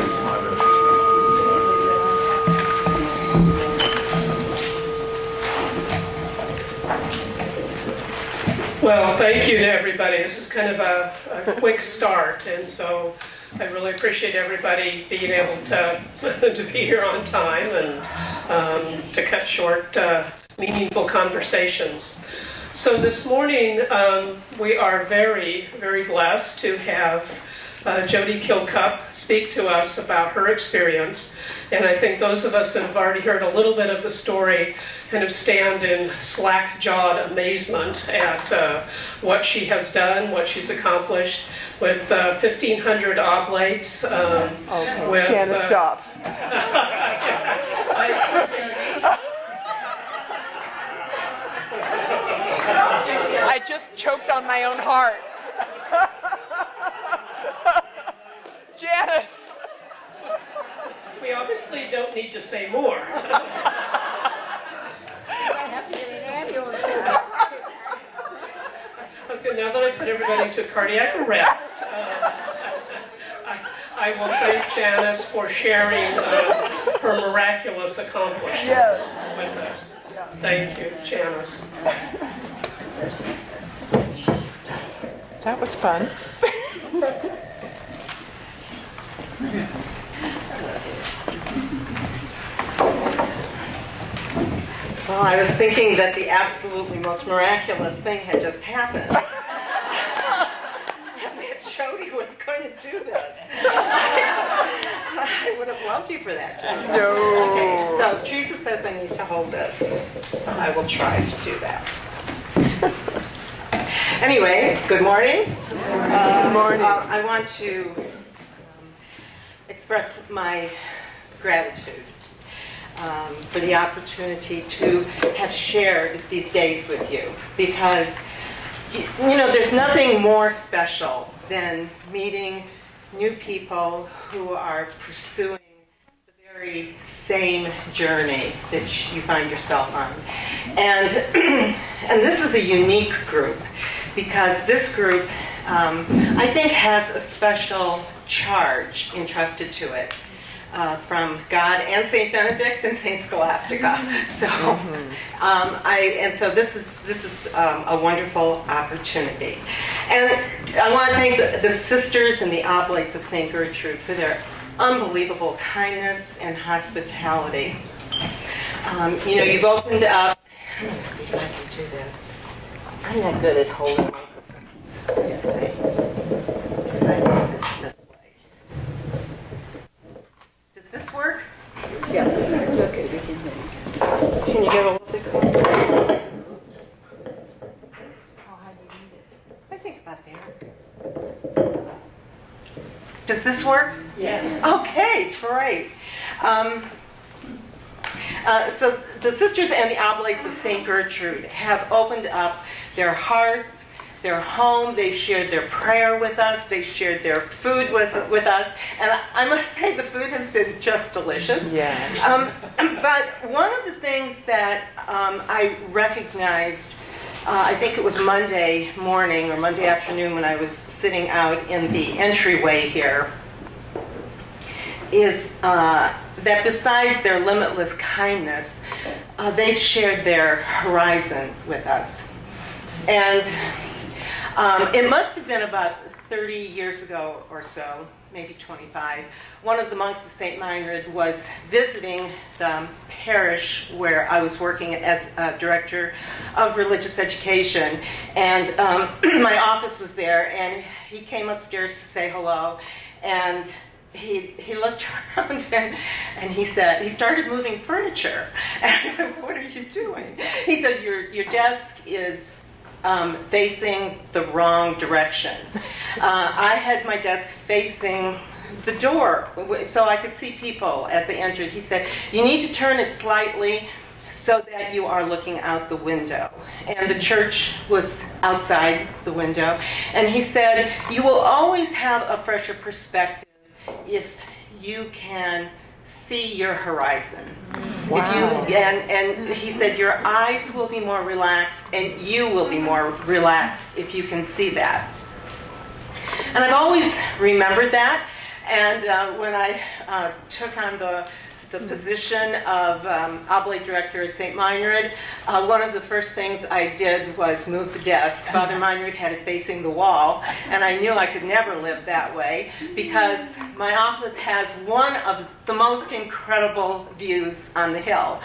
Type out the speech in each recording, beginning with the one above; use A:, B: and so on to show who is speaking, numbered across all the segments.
A: Well, thank you to everybody. This is kind of a quick start, and so I really appreciate everybody being able to be here on time and to cut short, meaningful conversations. So this morning, we are very, very blessed to have Jody Kilcup speak to us about her experience. And I think those of us that have already heard a little bit of the story kind of stand in slack-jawed amazement at what she has done, what she's accomplished with 1,500 Oblates. With
B: Janis Dopp. I just choked on my own heart. Janis!
A: We obviously don't need to say more. Now that I put everybody to cardiac arrest, I will thank Janis for sharing her miraculous accomplishments with us. Thank you, Janis.
B: That was fun.
C: Well, I was thinking that the absolutely most miraculous thing had just happened. And that Jody was going to do this. I would have loved you for that, Jody.
B: No.
C: Okay, so Teresa says I need to hold this. So I will try to do that. Anyway, good morning.
B: Good morning.
C: I want to express my gratitude for the opportunity to have shared these days with you, because you know there's nothing more special than meeting new people who are pursuing the very same journey that you find yourself on. And this is a unique group, because this group I think has a special charge entrusted to it from God and Saint Benedict and Saint Scholastica. So, so this is a wonderful opportunity, and I want to thank the sisters and the Oblates of St. Gertrude for their unbelievable kindness and hospitality. You know, you've opened up. I'm going to see if I can do this. I'm not good at holding microphones. Let's see. Can I do this way? Does this work?
D: Yeah, it's okay. We can hear you.
C: Can you get a little bit closer?
D: Oops. How high do you need it?
C: I think about there. Does this work?
A: Yes.
C: Okay, great. So the Sisters and the Oblates of St. Gertrude have opened up their hearts, their home. They've shared their prayer with us. They've shared their food with us. And I must say the food has been just delicious.
B: Yes.
C: But one of the things that I recognized, I think it was Monday morning or Monday afternoon when I was sitting out in the entryway here, is that besides their limitless kindness, they've shared their horizon with us. And it must have been about 30 years ago or so, maybe 25, one of the monks of St. Meinrad was visiting the parish where I was working as a director of religious education. And my office was there, and he came upstairs to say hello. And he looked around and he said, he started moving furniture. And what are you doing? He said, your desk is facing the wrong direction. I had my desk facing the door so I could see people as they entered. He said, you need to turn it slightly so that you are looking out the window. And the church was outside the window. And he said, you will always have a fresher perspective if you can see your horizon.
B: Wow.
C: If you, and he said your eyes will be more relaxed and you will be more relaxed if you can see that. And I've always remembered that. And when I took on the position of Oblate Director at St. Meinrad, one of the first things I did was move the desk. Father Meinrad had it facing the wall, and I knew I could never live that way because my office has one of the most incredible views on the hill.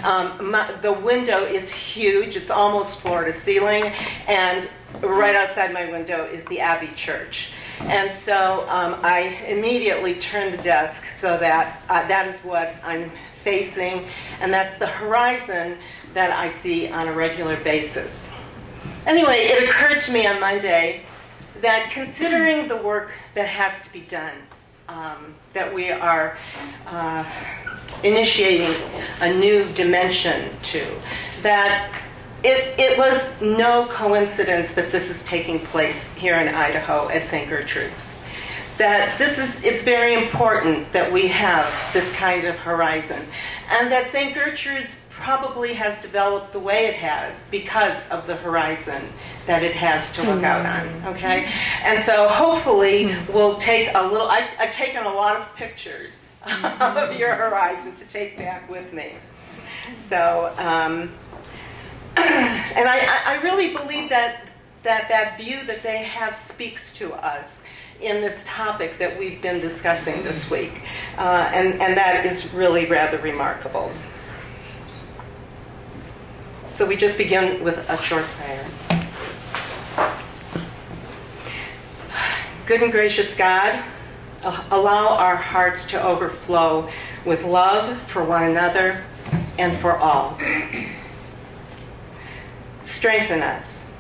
C: The window is huge. It's almost floor to ceiling, and right outside my window is the Abbey Church. And so I immediately turned the desk so that that is what I'm facing, and that's the horizon that I see on a regular basis. Anyway, it occurred to me on Monday that considering the work that has to be done, that we are initiating a new dimension to, that it was no coincidence that this is taking place here in Idaho at St. Gertrude's. That it's very important that we have this kind of horizon. And that St. Gertrude's probably has developed the way it has because of the horizon that it has to look out on, okay? And so hopefully we'll take a little, I've taken a lot of pictures of your horizon to take back with me. So, and I really believe that view that they have speaks to us in this topic that we've been discussing this week. And that is really rather remarkable. So we just begin with a short prayer. Good and gracious God, allow our hearts to overflow with love for one another and for all. Strengthen us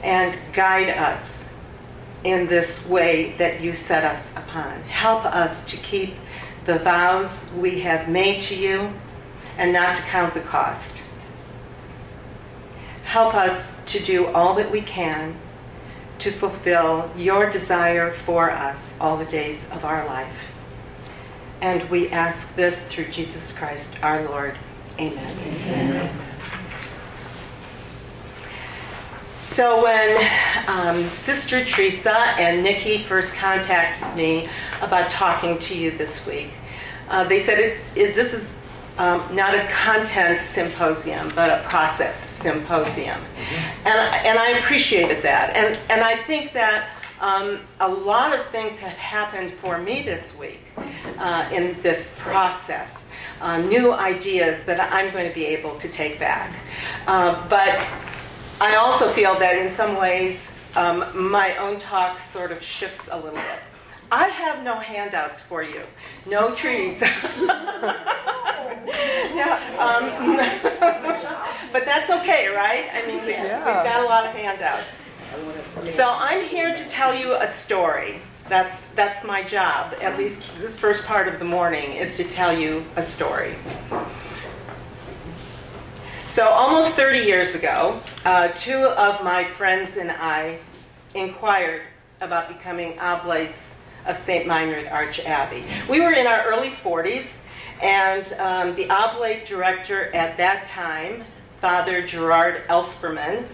C: and guide us in this way that you set us upon. Help us to keep the vows we have made to you and not to count the cost. Help us to do all that we can to fulfill your desire for us all the days of our life. And we ask this through Jesus Christ our Lord. Amen. Amen. So when Sister Teresa and Nikki first contacted me about talking to you this week, they said this is not a content symposium, but a process symposium. And I appreciated that. And I think that a lot of things have happened for me this week in this process, new ideas that I'm going to be able to take back. But I also feel that in some ways my own talk sort of shifts a little bit. I have no handouts for you, no trees. But that's okay, right? I mean, we've got a lot of handouts. So I'm here to tell you a story. That's my job. At least this first part of the morning is to tell you a story. So almost 30 years ago, two of my friends and I inquired about becoming Oblates of St. Meinrad Arch Abbey. We were in our early 40s, and the Oblate director at that time, Father Gerard Elsperman,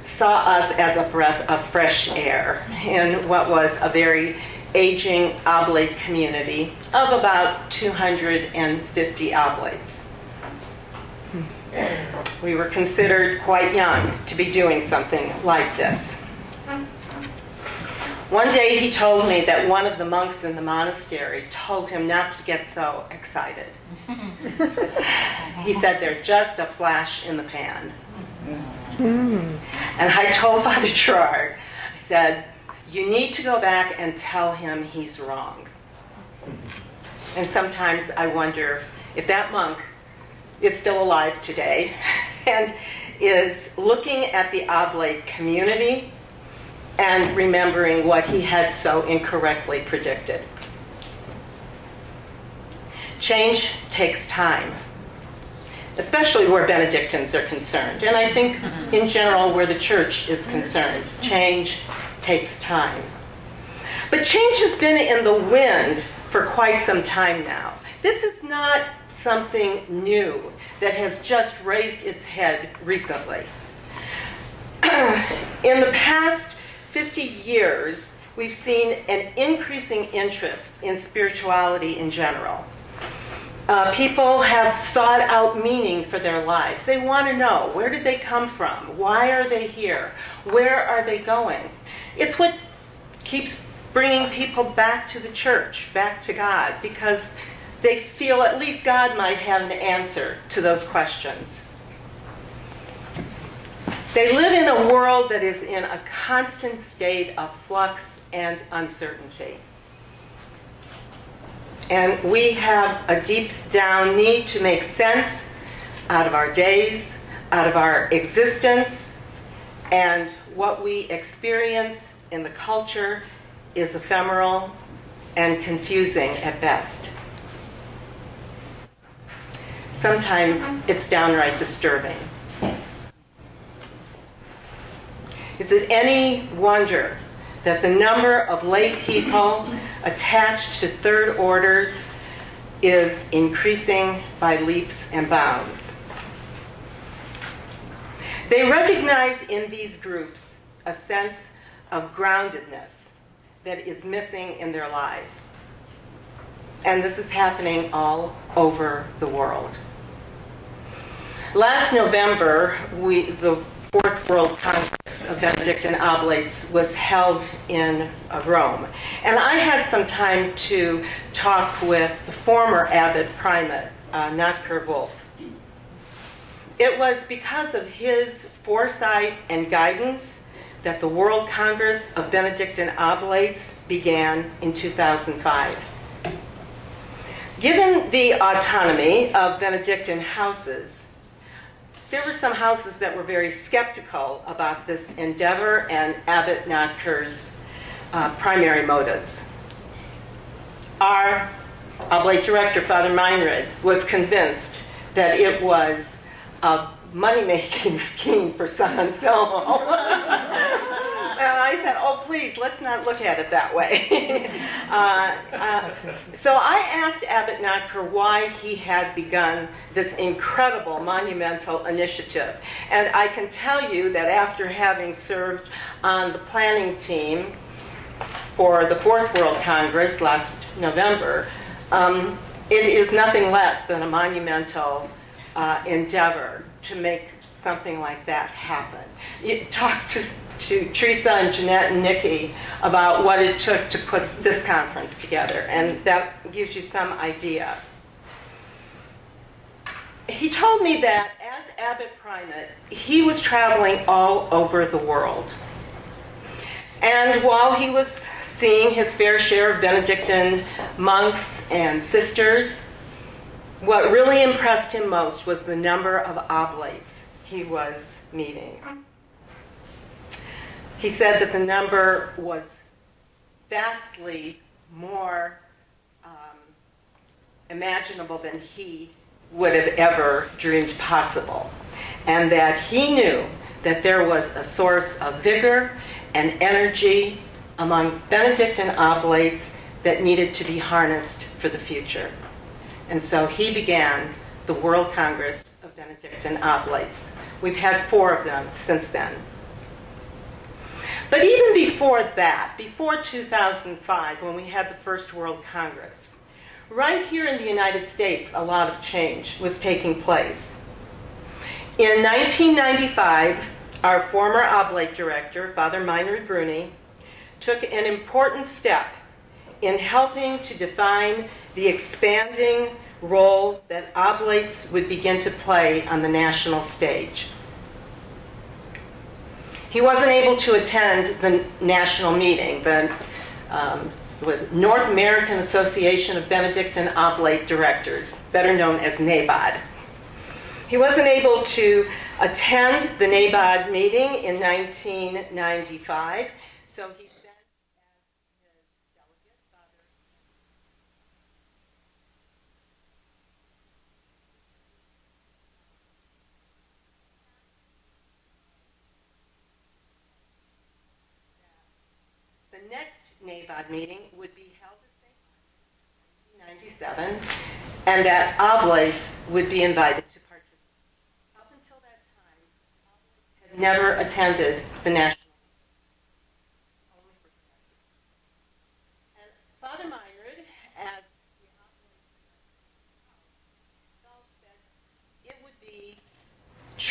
C: saw us as a breath of fresh air in what was a very aging Oblate community of about 250 Oblates. We were considered quite young to be doing something like this. One day he told me that one of the monks in the monastery told him not to get so excited. He said they're just a flash in the pan. And I told Father Gerard, I said, you need to go back and tell him he's wrong. And sometimes I wonder if that monk is still alive today and is looking at the Oblate community and remembering what he had so incorrectly predicted. Change takes time, especially where Benedictines are concerned. And I think in general where the church is concerned, change takes time. But change has been in the wind for quite some time now. This is not something new that has just raised its head recently. In the past 50 years, we've seen an increasing interest in spirituality in general. People have sought out meaning for their lives. They want to know, where did they come from? Why are they here? Where are they going? It's what keeps bringing people back to the church, back to God, because they feel at least God might have an answer to those questions. They live in a world that is in a constant state of flux and uncertainty. And we have a deep down need to make sense out of our days, out of our existence, and what we experience in the culture is ephemeral and confusing at best. Sometimes it's downright disturbing. Is it any wonder that the number of lay people attached to third orders is increasing by leaps and bounds? They recognize in these groups a sense of groundedness that is missing in their lives. And this is happening all over the world. Last November, the Fourth World Congress of Benedictine Oblates was held in Rome. And I had some time to talk with the former abbot primate, Notker Wolf. It was because of his foresight and guidance that the World Congress of Benedictine Oblates began in 2005. Given the autonomy of Benedictine houses, there were some houses that were very skeptical about this endeavor and Abbot Notker's primary motives. Our Oblate director, Father Meinrad, was convinced that it was a money-making scheme for San Anselmo. And I said, oh, please, let's not look at it that way. So I asked Abbot Notker why he had begun this incredible, monumental initiative. And I can tell you that after having served on the planning team for the Fourth World Congress last November, it is nothing less than a monumental endeavor to make something like that happen. You talk to Teresa and Jeanette and Nikki about what it took to put this conference together, and that gives you some idea. He told me that as abbot primate, he was traveling all over the world. And while he was seeing his fair share of Benedictine monks and sisters, what really impressed him most was the number of oblates he was meeting. He said that the number was vastly more imaginable than he would have ever dreamed possible, and that he knew that there was a source of vigor and energy among Benedictine oblates that needed to be harnessed for the future. And so he began the World Congress of Benedictine Oblates. We've had 4 of them since then. But even before that, before 2005, when we had the first World Congress, right here in the United States, a lot of change was taking place. In 1995, our former Oblate director, Father Meinrad Bruni, took an important step in helping to define the expanding role that Oblates would begin to play on the national stage. He wasn't able to attend the national meeting, but it was North American Association of Benedictine Oblate Directors, better known as NABOD. He wasn't able to attend the NABOD meeting in 1995, so he sent as his delegate, Father. The next NABOD meeting would be held in 1997, and that Oblates would be invited to participate. Up until that time, Oblates had never attended the national.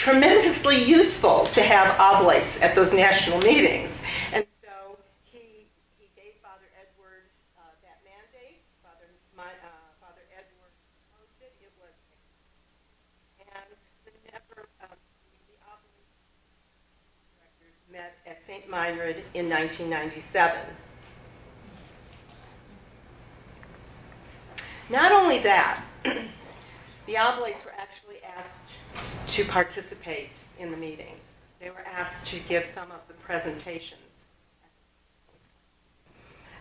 C: tremendously useful to have oblates at those national meetings. And so he gave Father Edward that mandate. Father Edward proposed it. It was, and the oblate directors met at St. Meinrad in 1997. Not only that, the Oblates were actually asked to participate in the meetings. They were asked to give some of the presentations.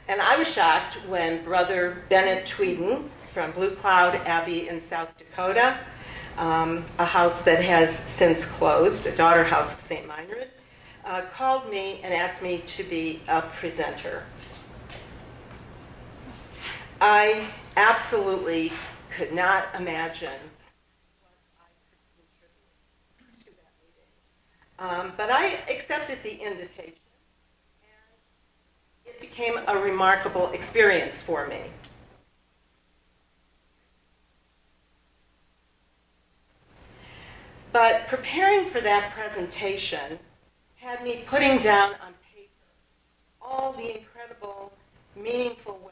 C: And I was shocked when Brother Bennett Tweeden from Blue Cloud Abbey in South Dakota, a house that has since closed, a daughter house of St. Meinrad, called me and asked me to be a presenter. I absolutely could not imagine what I could contribute to that meeting. But I accepted the invitation, and it became a remarkable experience for me. But preparing for that presentation had me putting down on paper all the incredible, meaningful ways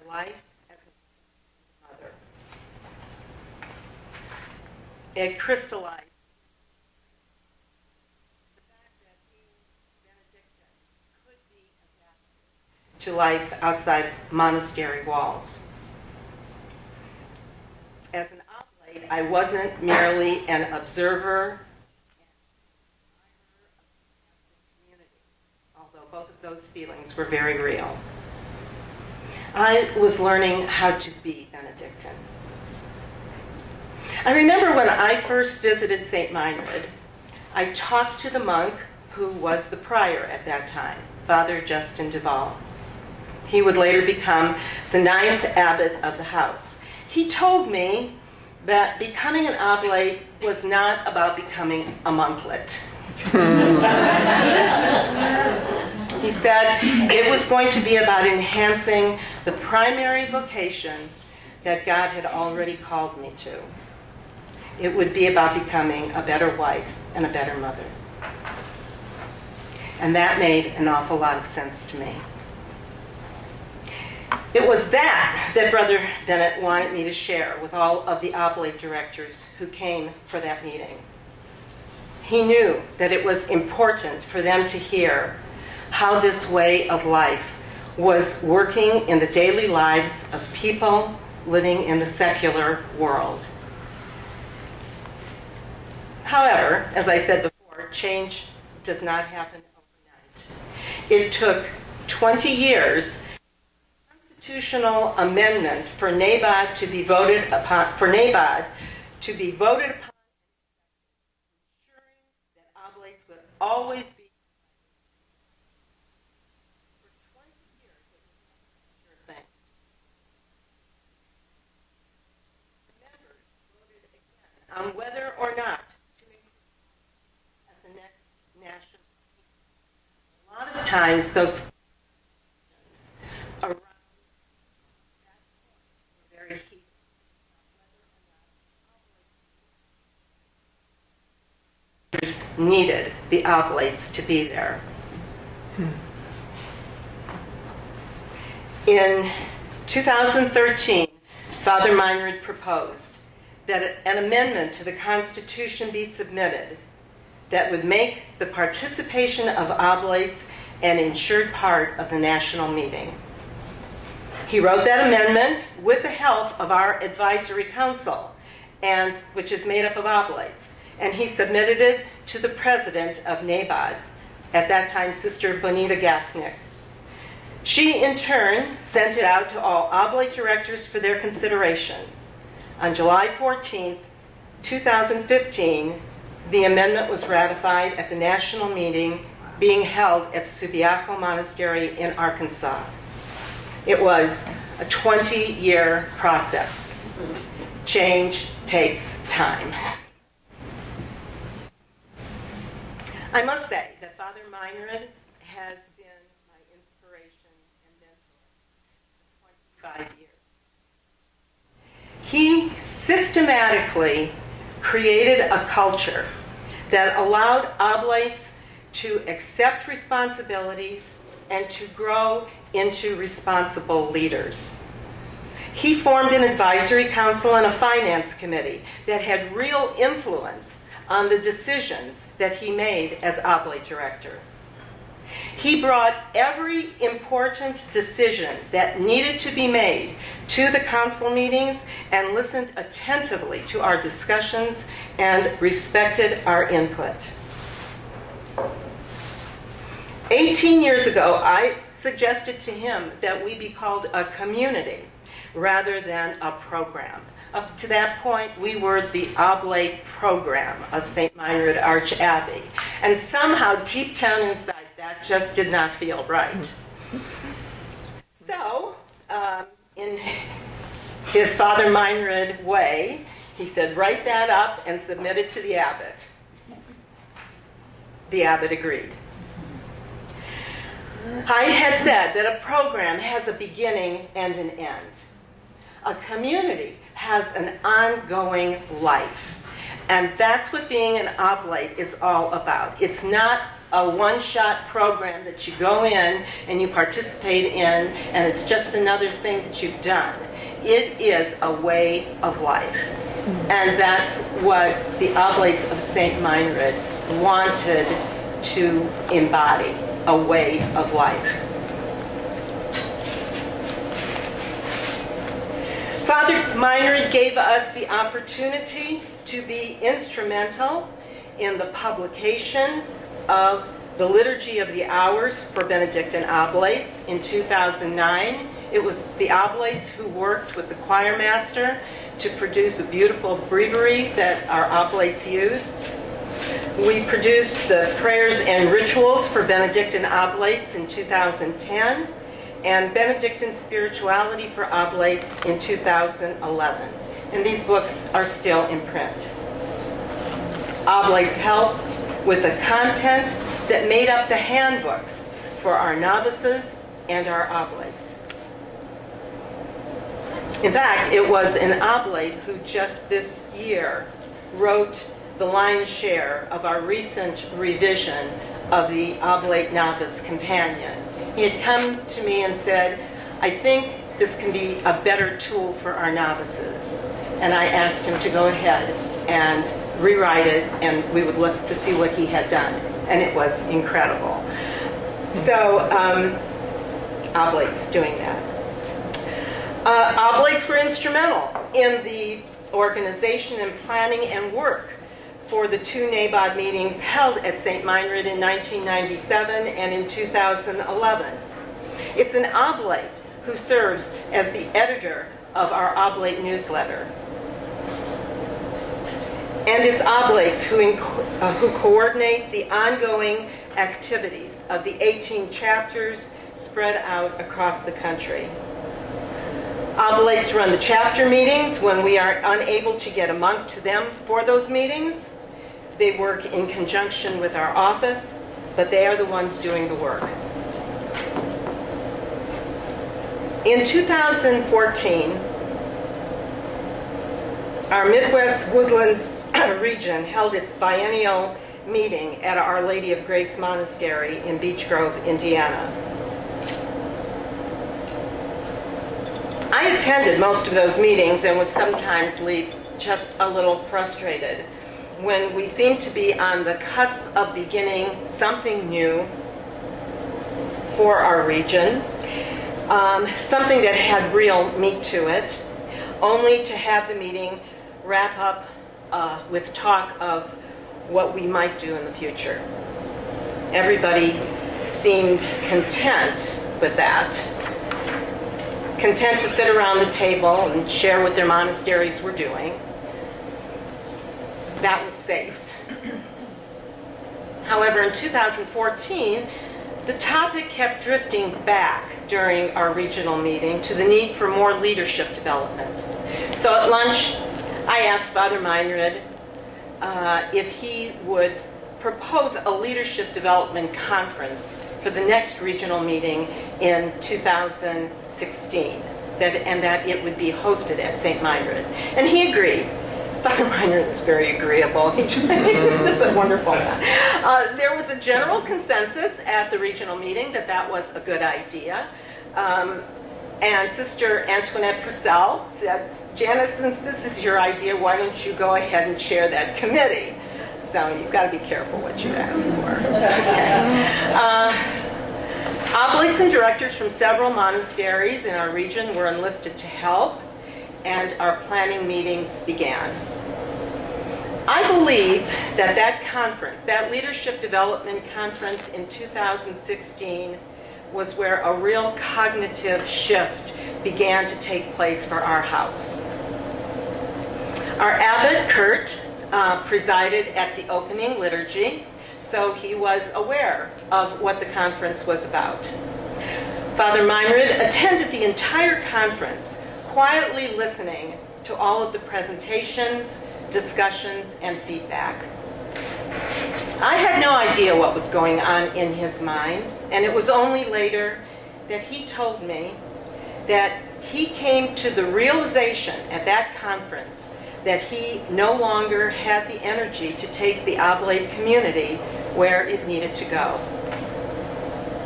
C: life as a mother. It crystallized the fact that being Benedictine could be adapted to life outside monastery walls. As an oblate, I wasn't merely an observer and admirer of the community, although both of those feelings were very real. I was learning how to be Benedictine. I remember when I first visited St. Meinrad, I talked to the monk who was the prior at that time, Father Justin Duval. He would later become the 9th abbot of the house. He told me that becoming an oblate was not about becoming a monklet. He said it was going to be about enhancing the primary vocation that God had already called me to. It would be about becoming a better wife and a better mother. And that made an awful lot of sense to me. It was that Brother Bennett wanted me to share with all of the oblate directors who came for that meeting. He knew that it was important for them to hear how this way of life was working in the daily lives of people living in the secular world. However, as I said before, change does not happen overnight. It took 20 years constitutional amendment for NABOD to be voted upon, ensuring that oblates would always be. For 20 years, it was a sure thing. The members voted again on whether or not to exist at the next national meeting. A lot of times, those around that point were very heated. Needed the oblates to be there. In 2013, Father Meinrad proposed that an amendment to the Constitution be submitted that would make the participation of oblates an ensured part of the national meeting. He wrote that amendment with the help of our advisory council, which is made up of oblates. And he submitted it to the president of NABOD, at that time Sister Bonita Gaffnick. She, in turn, sent it out to all oblate directors for their consideration. On July 14, 2015, the amendment was ratified at the national meeting being held at Subiaco Monastery in Arkansas. It was a 20-year process. Change takes time. I must say that Father Meinrad has been my inspiration and mentor for 25 years. He systematically created a culture that allowed Oblates to accept responsibilities and to grow into responsible leaders. He formed an advisory council and a finance committee that had real influence on the decisions that he made as Oblate director. He brought every important decision that needed to be made to the council meetings and listened attentively to our discussions and respected our input. 18 years ago, I suggested to him that we be called a community rather than a program. Up to that point, we were the Oblate program of St. Meinrad Arch Abbey. And somehow, deep down inside, that just did not feel right. So, in his Father Meinrad way, he said, write that up and submit it to the abbot. The abbot agreed. I had said that a program has a beginning and an end. A community has an ongoing life. And that's what being an oblate is all about. It's not a one-shot program that you go in and you participate in, and it's just another thing that you've done. It is a way of life. And that's what the Oblates of St. Meinrad wanted to embody, a way of life. Father Meinrad gave us the opportunity to be instrumental in the publication of the Liturgy of the Hours for Benedictine Oblates in 2009. It was the Oblates who worked with the choir master to produce a beautiful breviary that our Oblates use. We produced the Prayers and Rituals for Benedictine Oblates in 2010 and Benedictine Spirituality for Oblates in 2011. And these books are still in print. Oblates helped with the content that made up the handbooks for our novices and our Oblates. In fact, it was an Oblate who just this year wrote the lion's share of our recent revision of the Oblate Novice Companion. He had come to me and said, I think this can be a better tool for our novices. And I asked him to go ahead and rewrite it, and we would look to see what he had done. And it was incredible. So, Oblates doing that. Oblates were instrumental in the organization and planning and work for the 2 NABOD meetings held at St. Meinrad in 1997 and in 2011. It's an Oblate who serves as the editor of our Oblate newsletter. And it's Oblates who coordinate the ongoing activities of the 18 chapters spread out across the country. Oblates run the chapter meetings when we are unable to get a monk to them for those meetings. They work in conjunction with our office, but they are the ones doing the work. In 2014, our Midwest Woodlands region held its biennial meeting at Our Lady of Grace Monastery in Beech Grove, Indiana. I attended most of those meetings and would sometimes leave just a little frustrated when we seemed to be on the cusp of beginning something new for our region, something that had real meat to it, only to have the meeting wrap up with talk of what we might do in the future. Everybody seemed content with that, content to sit around the table and share what their monasteries were doing. That was safe. However, in 2014, the topic kept drifting back during our regional meeting to the need for more leadership development. So at lunch, I asked Father Meinrad if he would propose a leadership development conference for the next regional meeting in 2016. and that it would be hosted at St. Meinrad. And he agreed. Father Meinrad is very agreeable. He's just a wonderful man. There was a general consensus at the regional meeting that that was a good idea. And Sister Antoinette Purcell said, Janice, since this is your idea, why don't you go ahead and chair that committee? So you've got to be careful what you ask for. Okay. Oblates and directors from several monasteries in our region were enlisted to help, and our planning meetings began. I believe that that conference, that leadership development conference in 2016, was where a real cognitive shift began to take place for our house. Our abbot, Kurt, presided at the opening liturgy, so he was aware of what the conference was about. Father Meinrad attended the entire conference, quietly listening to all of the presentations, discussions, and feedback. I had no idea what was going on in his mind, and it was only later that he told me that he came to the realization at that conference that he no longer had the energy to take the Oblate community where it needed to go.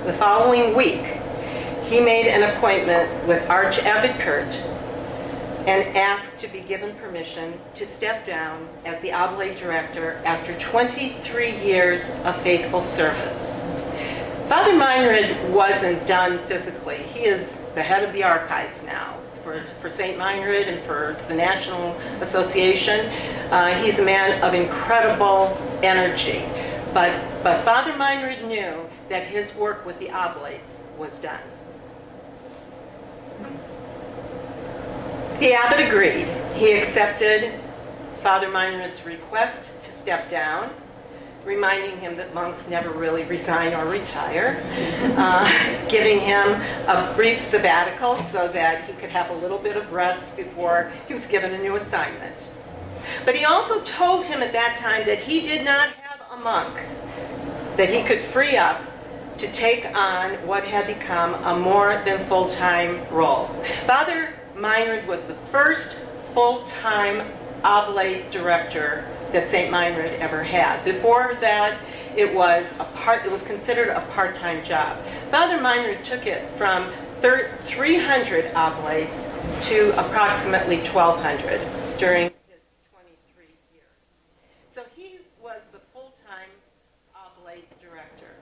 C: The following week, he made an appointment with Archabbot Kurt and asked to be given permission to step down as the Oblate director after 23 years of faithful service. Father Meinrad wasn't done physically. He is the head of the archives now for St. Meinrad and for the National Association. He's a man of incredible energy. But Father Meinrad knew that his work with the Oblates was done. The abbot agreed. He accepted Father Meinrad's request to step down, reminding him that monks never really resign or retire, giving him a brief sabbatical so that he could have a little bit of rest before he was given a new assignment. But he also told him at that time that he did not have a monk that he could free up to take on what had become a more than full-time role. Father Meinrad was the first full-time Oblate director that St. Meinrad ever had. Before that, it was considered a part-time job. Father Meinrad took it from 300 Oblates to approximately 1,200 during his 23 years. So he was the full-time Oblate director.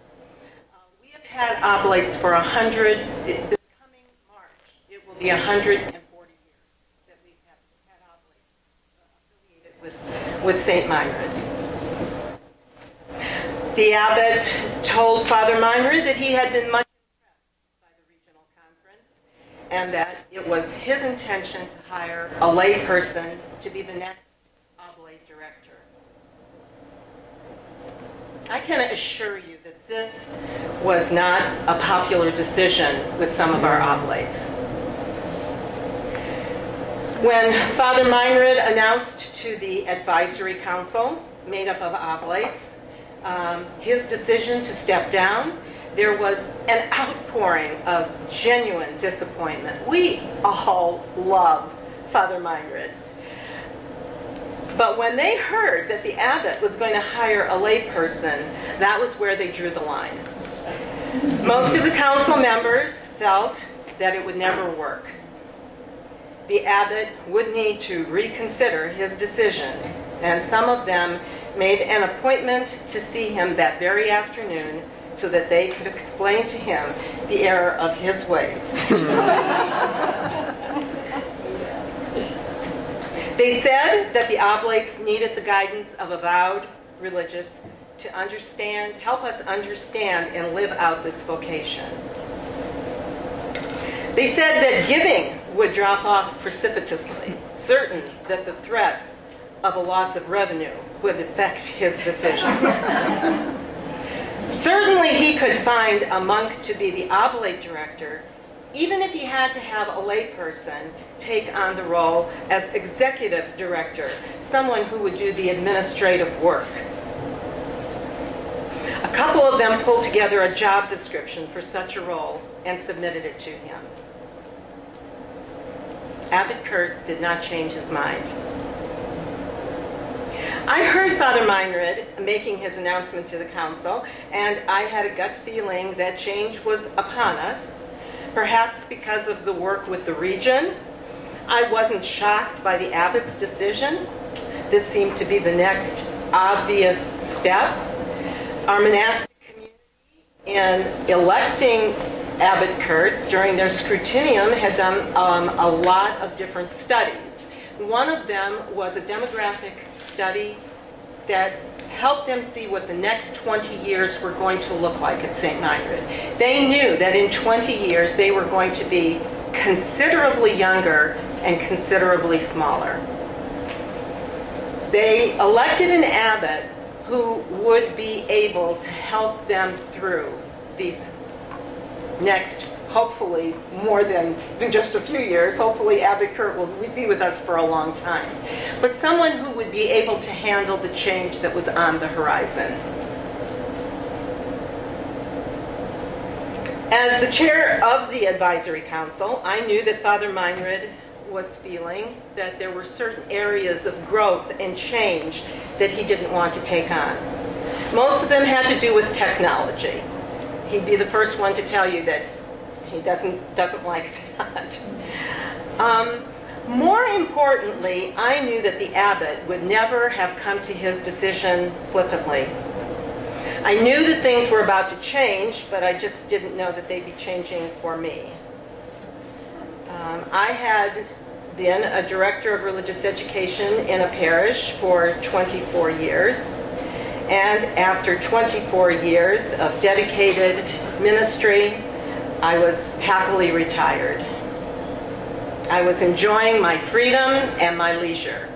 C: We have had Oblates for 100. This coming March, it will be 140 years that we've had Oblates affiliated with St. Meinrad. The abbot told Father Meinrad that he had been much impressed by the regional conference and that it was his intention to hire a lay person to be the next Oblate director. I can assure you that this was not a popular decision with some of our Oblates. When Father Meinrad announced to the advisory council, made up of Oblates, his decision to step down, there was an outpouring of genuine disappointment. We all love Father Meinrad. But when they heard that the abbot was going to hire a layperson, that was where they drew the line. Most of the council members felt that it would never work. The abbot would need to reconsider his decision, and some of them made an appointment to see him that very afternoon so that they could explain to him the error of his ways. They said that the Oblates needed the guidance of avowed religious to help us understand and live out this vocation. They said that giving would drop off precipitously, certain that the threat of a loss of revenue would affect his decision. Certainly he could find a monk to be the Oblate director, even if he had to have a layperson take on the role as executive director, someone who would do the administrative work. A couple of them pulled together a job description for such a role and submitted it to him. Abbot Kurt did not change his mind. I heard Father Meinrad making his announcement to the council, and I had a gut feeling that change was upon us, perhaps because of the work with the region. I wasn't shocked by the abbot's decision. This seemed to be the next obvious step. Our monastic community, in electing Abbot Kurt during their scrutinium, had done a lot of different studies. One of them was a demographic study that helped them see what the next 20 years were going to look like at St. Meinrad. They knew that in 20 years they were going to be considerably younger and considerably smaller. They elected an abbot who would be able to help them through these next, hopefully more than just a few years. Hopefully Abbot Kurt will be with us for a long time. But someone who would be able to handle the change that was on the horizon. As the chair of the advisory council, I knew that Father Meinrad was feeling that there were certain areas of growth and change that he didn't want to take on. Most of them had to do with technology. He'd be the first one to tell you that he doesn't like that. More importantly, I knew that the abbot would never have come to his decision flippantly. I knew that things were about to change, but I just didn't know that they'd be changing for me. I had been a director of religious education in a parish for 24 years. And after 24 years of dedicated ministry, I was happily retired. I was enjoying my freedom and my leisure.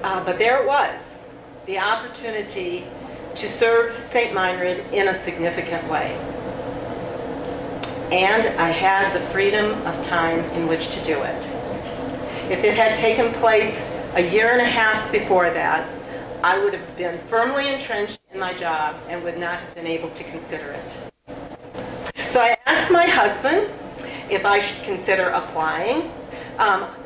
C: But there it was, the opportunity to serve St. Meinrad in a significant way. And I had the freedom of time in which to do it. If it had taken place a year and a half before that, I would have been firmly entrenched in my job and would not have been able to consider it. So I asked my husband if I should consider applying.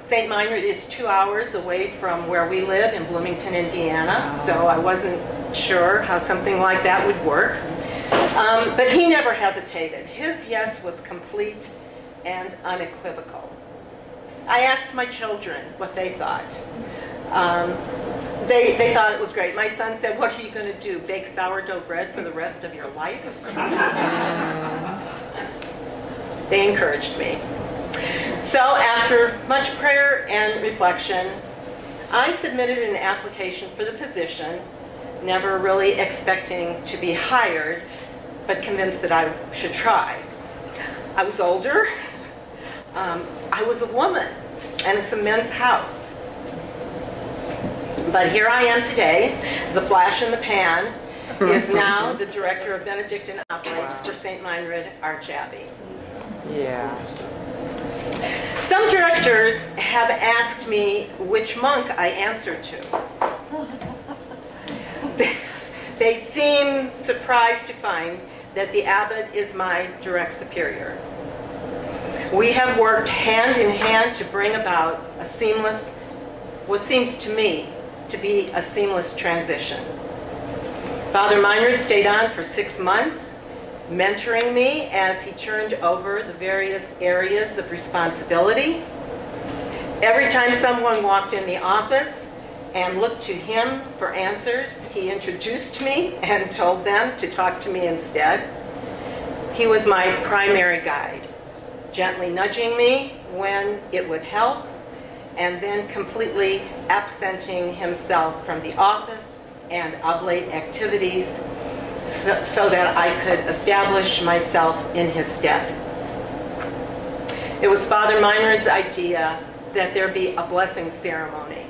C: St. Meinrad is 2 hours away from where we live in Bloomington, Indiana, so I wasn't sure how something like that would work. But he never hesitated. His yes was complete and unequivocal. I asked my children what they thought. They thought it was great. My son said, "What are you going to do, bake sourdough bread for the rest of your life?" They encouraged me. So after much prayer and reflection, I submitted an application for the position, never really expecting to be hired, but convinced that I should try. I was older. I was a woman, and it's a men's house. But here I am today. The flash in the pan is now the director of Benedictine Oblates for St. Meinrad Archabbey.
B: Yeah.
C: Some directors have asked me which monk I answer to. They seem surprised to find that the abbot is my direct superior. We have worked hand in hand to bring about a seamless, what seems to me to be a seamless transition. Father Meinrad stayed on for 6 months, mentoring me as he turned over the various areas of responsibility. Every time someone walked in the office and looked to him for answers, he introduced me and told them to talk to me instead. He was my primary guide, gently nudging me when it would help, and then completely absenting himself from the office and oblate activities so that I could establish myself in his stead. It was Father Meinrad's idea that there be a blessing ceremony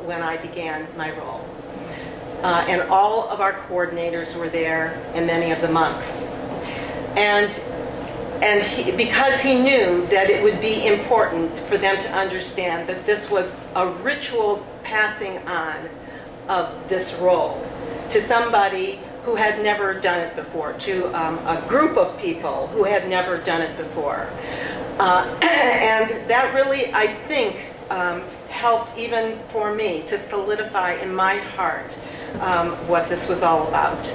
C: when I began my role. And all of our coordinators were there, and many of the monks. Because he knew that it would be important for them to understand that this was a ritual passing on of this role to somebody who had never done it before, to a group of people who had never done it before. And that really, I think, helped even for me to solidify in my heart what this was all about.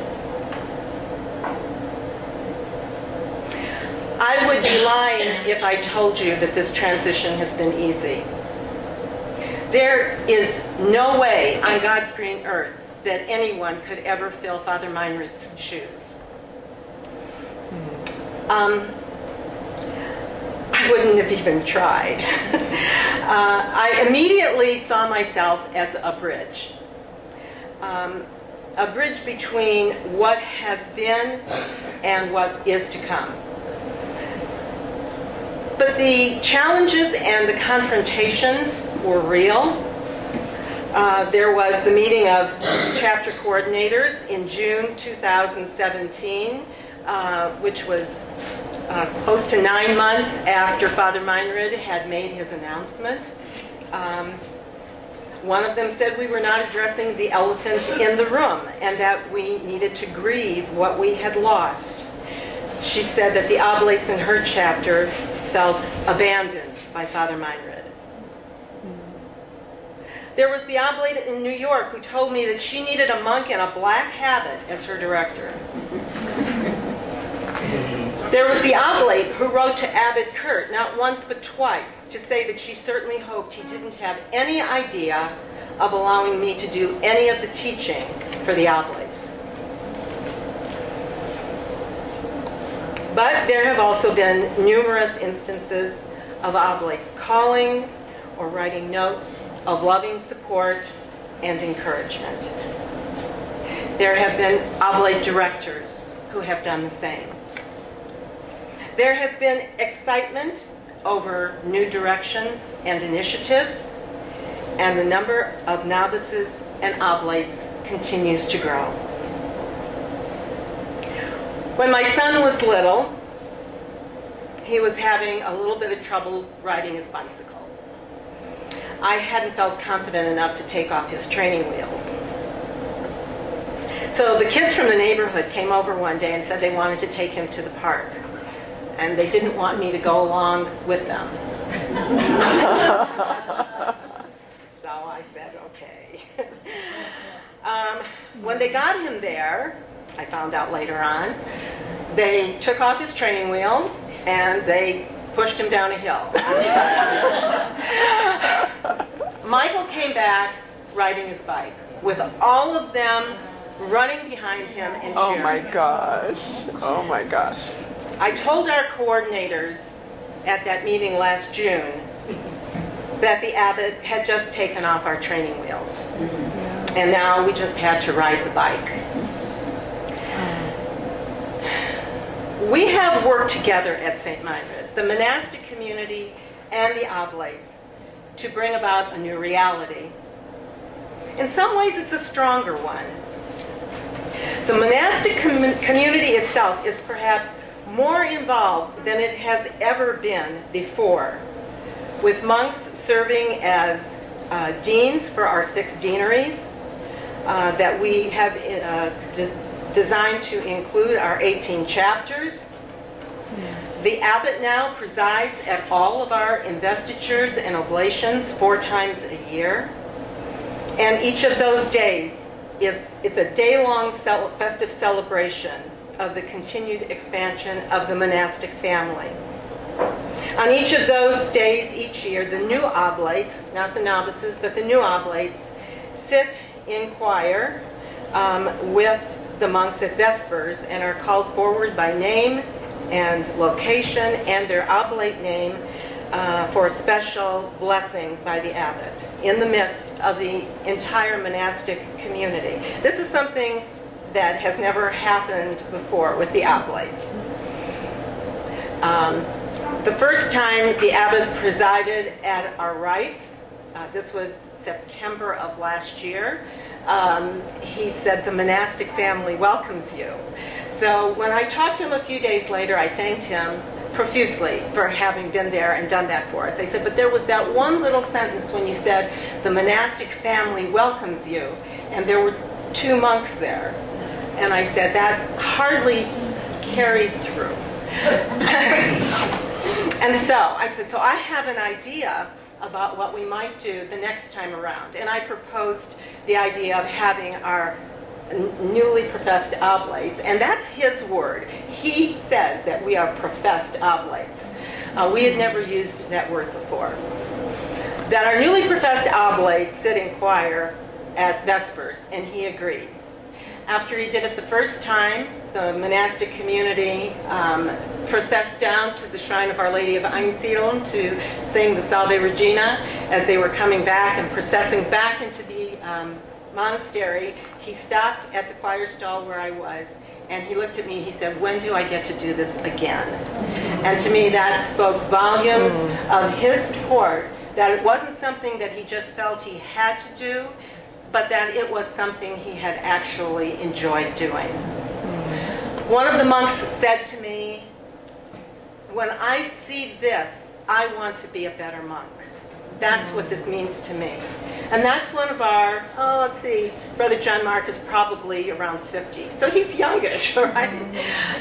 C: I would be lying if I told you that this transition has been easy. There is no way on God's green earth that anyone could ever fill Father Meinrad's shoes. I wouldn't have even tried. I immediately saw myself as a bridge between what has been and what is to come. But the challenges and the confrontations were real. There was the meeting of chapter coordinators in June 2017, which was close to 9 months after Father Meinrad had made his announcement. One of them said we were not addressing the elephant in the room and that we needed to grieve what we had lost. She said that the Oblates in her chapter felt abandoned by Father Meinrad. There was the Oblate in New York who told me that she needed a monk in a black habit as her director. There was the Oblate who wrote to Abbot Kurt, not once but twice, to say that she certainly hoped he didn't have any idea of allowing me to do any of the teaching for the Oblates. But there have also been numerous instances of Oblates calling or writing notes of loving support and encouragement. There have been Oblate directors who have done the same. There has been excitement over new directions and initiatives, and the number of novices and Oblates continues to grow. When my son was little, he was having a little bit of trouble riding his bicycle. I hadn't felt confident enough to take off his training wheels. So the kids from the neighborhood came over one day and said they wanted to take him to the park. And they didn't want me to go along with them. So I said, okay. When they got him there, I found out later on, they took off his training wheels and they pushed him down a hill. Michael came back riding his bike with all of them running behind him and cheering.
B: Oh my gosh. Oh my gosh.
C: I told our coordinators at that meeting last June that the abbot had just taken off our training wheels. And now we just had to ride the bike. We have worked together at St. Meinrad, the monastic community and the Oblates, to bring about a new reality. In some ways, it's a stronger one. The monastic community itself is perhaps more involved than it has ever been before, with monks serving as deans for our 6 deaneries that we have designed to include our 18 chapters. The abbot now presides at all of our investitures and oblations 4 times a year. And each of those days it's a day-long festive celebration of the continued expansion of the monastic family. On each of those days each year, the new Oblates, not the novices, but the new Oblates, sit in choir with the monks at Vespers and are called forward by name and location and their Oblate name for a special blessing by the abbot in the midst of the entire monastic community. This is something that has never happened before with the Oblates. The first time the abbot presided at our rites, this was September of last year, he said, "The monastic family welcomes you." So when I talked to him a few days later, I thanked him profusely for having been there and done that for us. I said, but there was that one little sentence when you said, "The monastic family welcomes you," and there were 2 monks there. And I said, that hardly carried through. And so I said, so I have an idea about what we might do the next time around. And I proposed the idea of having our newly professed Oblates, and that's his word. He says that we are professed Oblates. We had never used that word before. That our newly professed Oblates sit in choir at Vespers, and he agreed. After he did it the first time, the monastic community processed down to the shrine of Our Lady of Einsiedeln to sing the Salve Regina. As they were coming back and processing back into the monastery, he stopped at the choir stall where I was, and he looked at me, he said, when do I get to do this again? And to me that spoke volumes of his support, that it wasn't something that he just felt he had to do, but that it was something he had actually enjoyed doing. One of the monks said to me, when I see this, I want to be a better monk. That's what this means to me. And that's one of our, let's see, Brother John Mark is probably around 50. So he's youngish, right?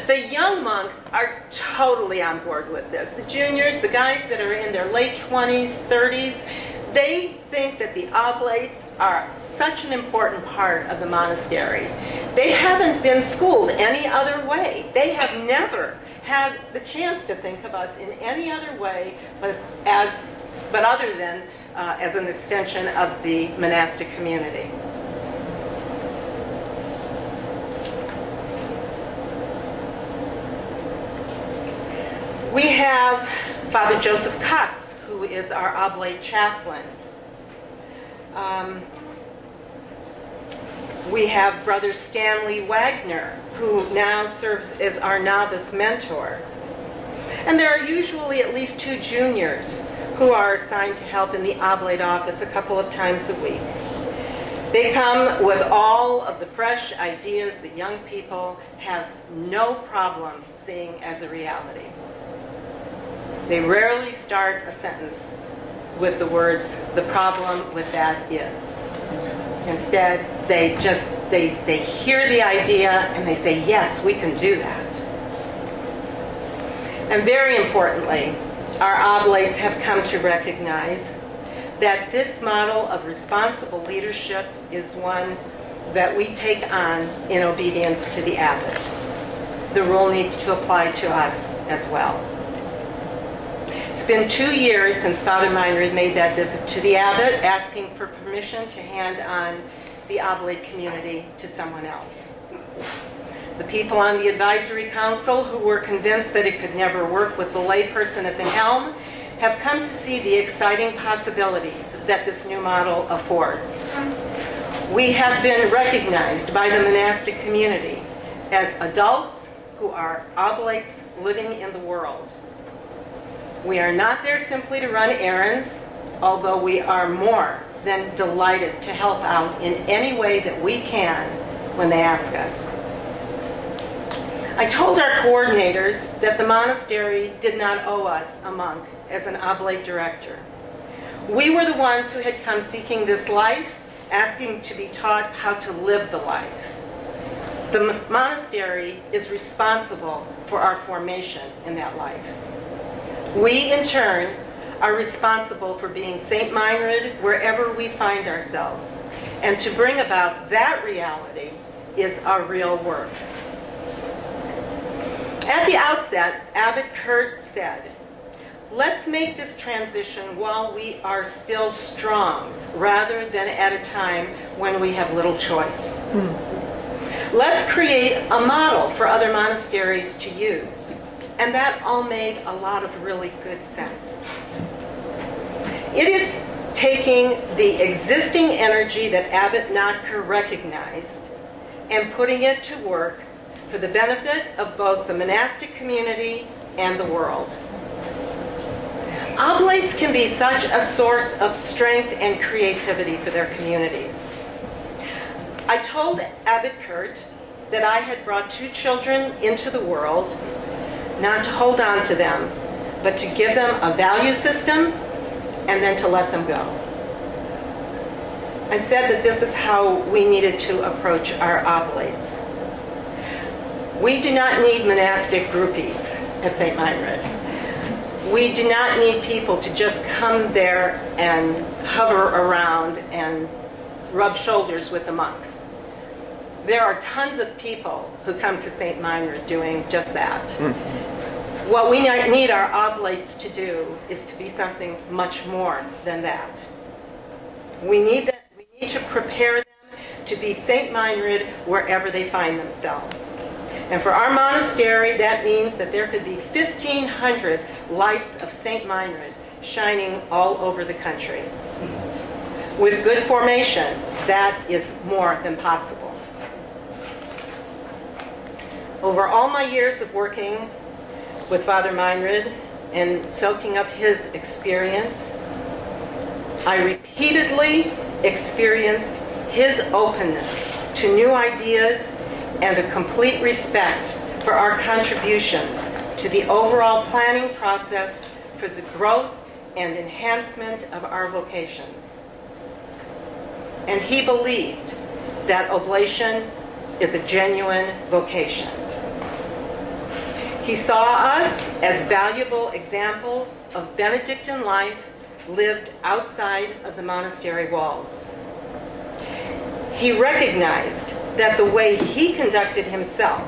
C: The young monks are totally on board with this. The juniors, the guys that are in their late 20s, 30s, they think that the Oblates are such an important part of the monastery. They haven't been schooled any other way. They have never had the chance to think of us in any other way but other than as an extension of the monastic community. We have Father Joseph Cox, who is our Oblate chaplain. We have Brother Stanley Wagner, who now serves as our novice mentor. And there are usually at least 2 juniors who are assigned to help in the Oblate office a couple of times a week. They come with all of the fresh ideas that young people have no problem seeing as a reality. They rarely start a sentence with the words, the problem with that is. Instead, they hear the idea and they say, yes, we can do that. And very importantly, our Oblates have come to recognize that this model of responsible leadership is one that we take on in obedience to the abbot. The rule needs to apply to us as well. It's been 2 years since Father Meinrad made that visit to the abbot, asking for permission to hand on the Oblate community to someone else. The people on the advisory council who were convinced that it could never work with the layperson at the helm have come to see the exciting possibilities that this new model affords. We have been recognized by the monastic community as adults who are Oblates living in the world. We are not there simply to run errands, although we are more than delighted to help out in any way that we can when they ask us. I told our coordinators that the monastery did not owe us a monk as an Oblate director. We were the ones who had come seeking this life, asking to be taught how to live the life. The monastery is responsible for our formation in that life. We, in turn, are responsible for being St. Meinrad wherever we find ourselves. And to bring about that reality is our real work. At the outset, Abbot Kurt said, let's make this transition while we are still strong, rather than at a time when we have little choice. Let's create a model for other monasteries to use. And that all made a lot of really good sense. It is taking the existing energy that Abbot Notker recognized and putting it to work for the benefit of both the monastic community and the world. Oblates can be such a source of strength and creativity for their communities. I told Abbot Kurt that I had brought 2 children into the world, not to hold on to them, but to give them a value system and then to let them go. I said that this is how we needed to approach our Oblates. We do not need monastic groupies at St. Meinrad. We do not need people to just come there and hover around and rub shoulders with the monks. There are tons of people who come to St. Meinrad doing just that. What we need our oblates to do is to be something much more than that. We need to prepare them to be St. Meinrad wherever they find themselves. And for our monastery, that means that there could be 1,500 lights of St. Meinrad shining all over the country. With good formation, that is more than possible. Over all my years of working with Father Meinrad and soaking up his experience, I repeatedly experienced his openness to new ideas and a complete respect for our contributions to the overall planning process for the growth and enhancement of our vocations. And he believed that oblation is a genuine vocation. He saw us as valuable examples of Benedictine life lived outside of the monastery walls. He recognized that the way he conducted himself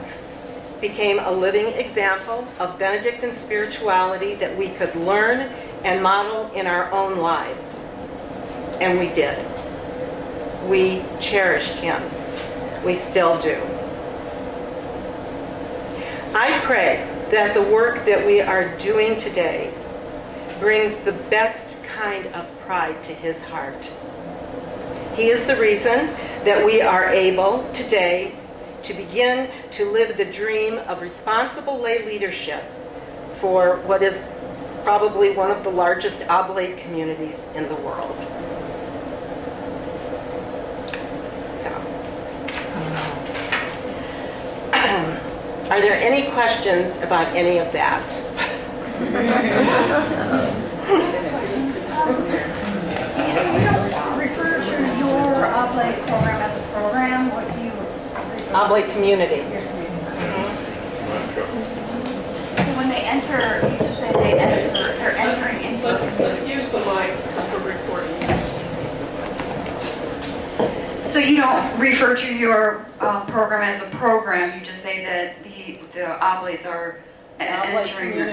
C: became a living example of Benedictine spirituality that we could learn and model in our own lives. And we did. We cherished him. We still do. I pray that the work that we are doing today brings the best kind of pride to his heart. He is the reason that we are able today to begin to live the dream of responsible lay leadership for what is probably one of the largest oblate communities in the world. So, are there any questions about any of that?
E: Refer to your Oblate program as a program. What do you refer?
C: Oblate community.
E: So when they enter, you just say they're entering into.
A: Let's use the mic because we're recording this.
E: So you don't refer to your program as a program. You just say that the Oblates are entering the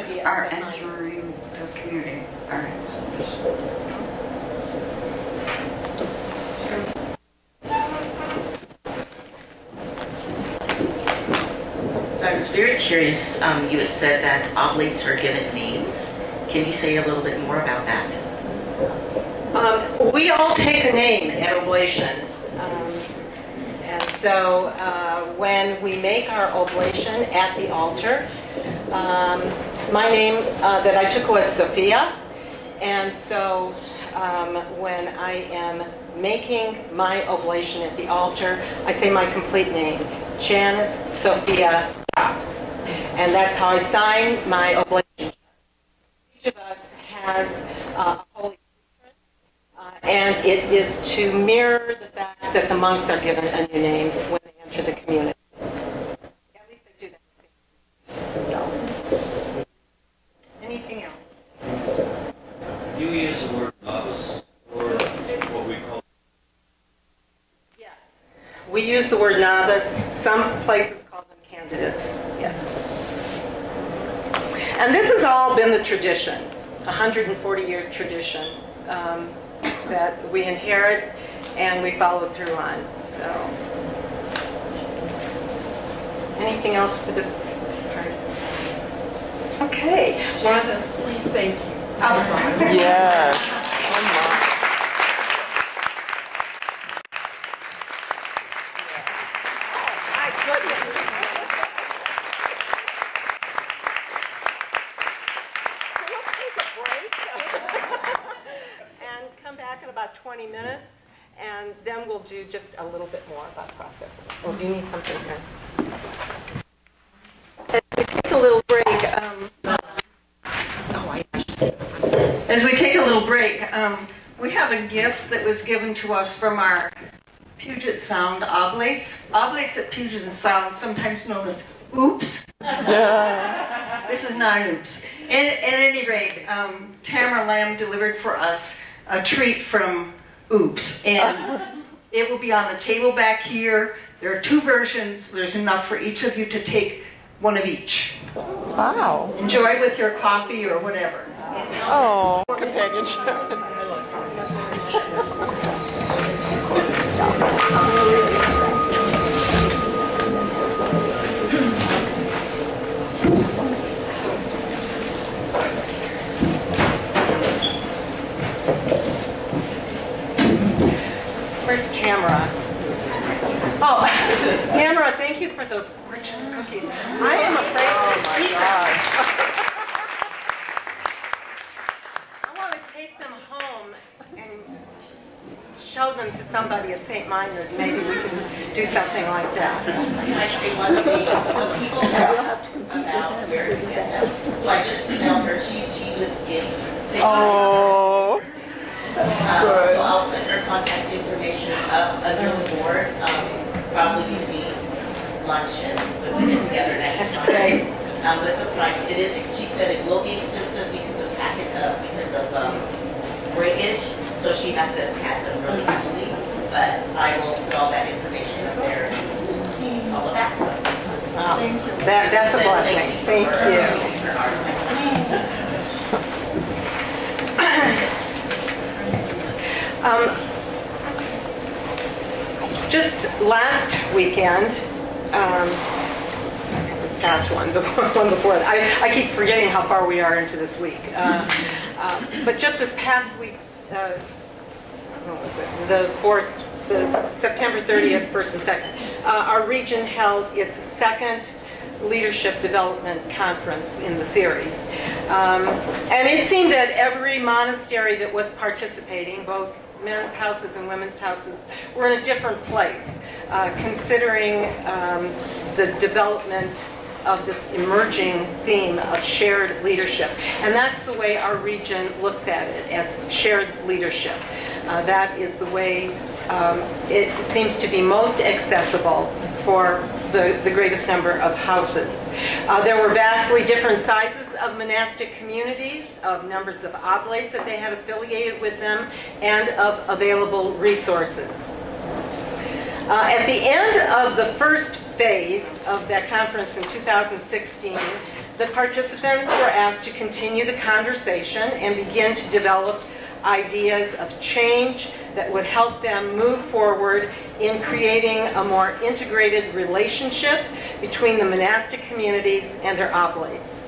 E: community. All right.
F: So I was very curious, you had said that oblates are given names. Can you say a little bit more about that?
C: We all take a name at oblation. And so when we make our oblation at the altar, my name that I took was Sophia. And so when I am making my oblation at the altar, I say my complete name, Janis Sophia Dopp. And that's how I sign my oblation. Each of us has a holy patron, and it is to mirror the fact that the monks are given a new name when they enter the community. At least they do that. So, anything else?
G: You use the word novice, or what we call.
C: Yes. We use the word novice. Some places call them candidates. Yes. And this has all been the tradition, a 140-year tradition that we inherit and we follow through on. So, anything else for this part? Okay.
A: Janis, please, thank you.
B: Yes.
C: My goodness. So let's take a break and come back in about 20 minutes, and then we'll do just a little bit more about processing. Or do you need something here? As we take a little break,
H: As we take a little break, we have a gift that was given to us from our Puget Puget Sound Oblates. Oblates at Puget Sound, sometimes known as oops. This is not an oops. At any rate, Tamara Lamb delivered for us a treat from Oops, and it will be on the table back here. There are 2 versions. There's enough for each of you to take one of each.
B: Wow.
H: Enjoy with your coffee or whatever.
B: Oh, companionship.
C: Where's Tamara? Oh, Tamara, thank you for those gorgeous cookies. I am afraid to eat them. I want to take them home and show them to somebody at St. Meinrad. Maybe we can do something like that.
F: Can I say one thing? So people asked about where to get them. So I just emailed her. She was getting them.
B: Oh.
F: So I'll put her contact information up under the board, probably between lunch and when we get together next
C: That's
F: month.
C: great.
F: With the price, it is. She said it will be expensive because of because of breakage. So she has to pack them really quickly. But I will put all that information up there and all of that stuff.
C: Wow. Thank you. That's a blessing. Thank you. Just last weekend, this past one, the one before that, I keep forgetting how far we are into this week. But just this past week, what was it? The September 30th, 1st and 2nd, our region held its second Leadership Development Conference in the series. And it seemed that every monastery that was participating, both men's houses and women's houses, were in a different place, considering the development of this emerging theme of shared leadership. And that's the way our region looks at it, as shared leadership. That is the way it seems to be most accessible for the greatest number of houses. There were vastly different sizes of monastic communities, of numbers of oblates that they had affiliated with them, and of available resources. At the end of the first phase of that conference in 2016, the participants were asked to continue the conversation and begin to develop ideas of change that would help them move forward in creating a more integrated relationship between the monastic communities and their oblates.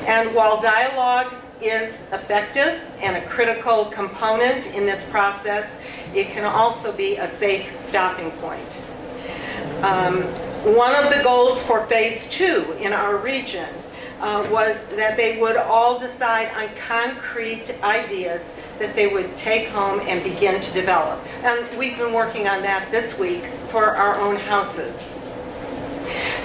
C: And while dialogue is effective and a critical component in this process, it can also be a safe stopping point. One of the goals for Phase 2 in our region was that they would all decide on concrete ideas that they would take home and begin to develop. And we've been working on that this week for our own houses.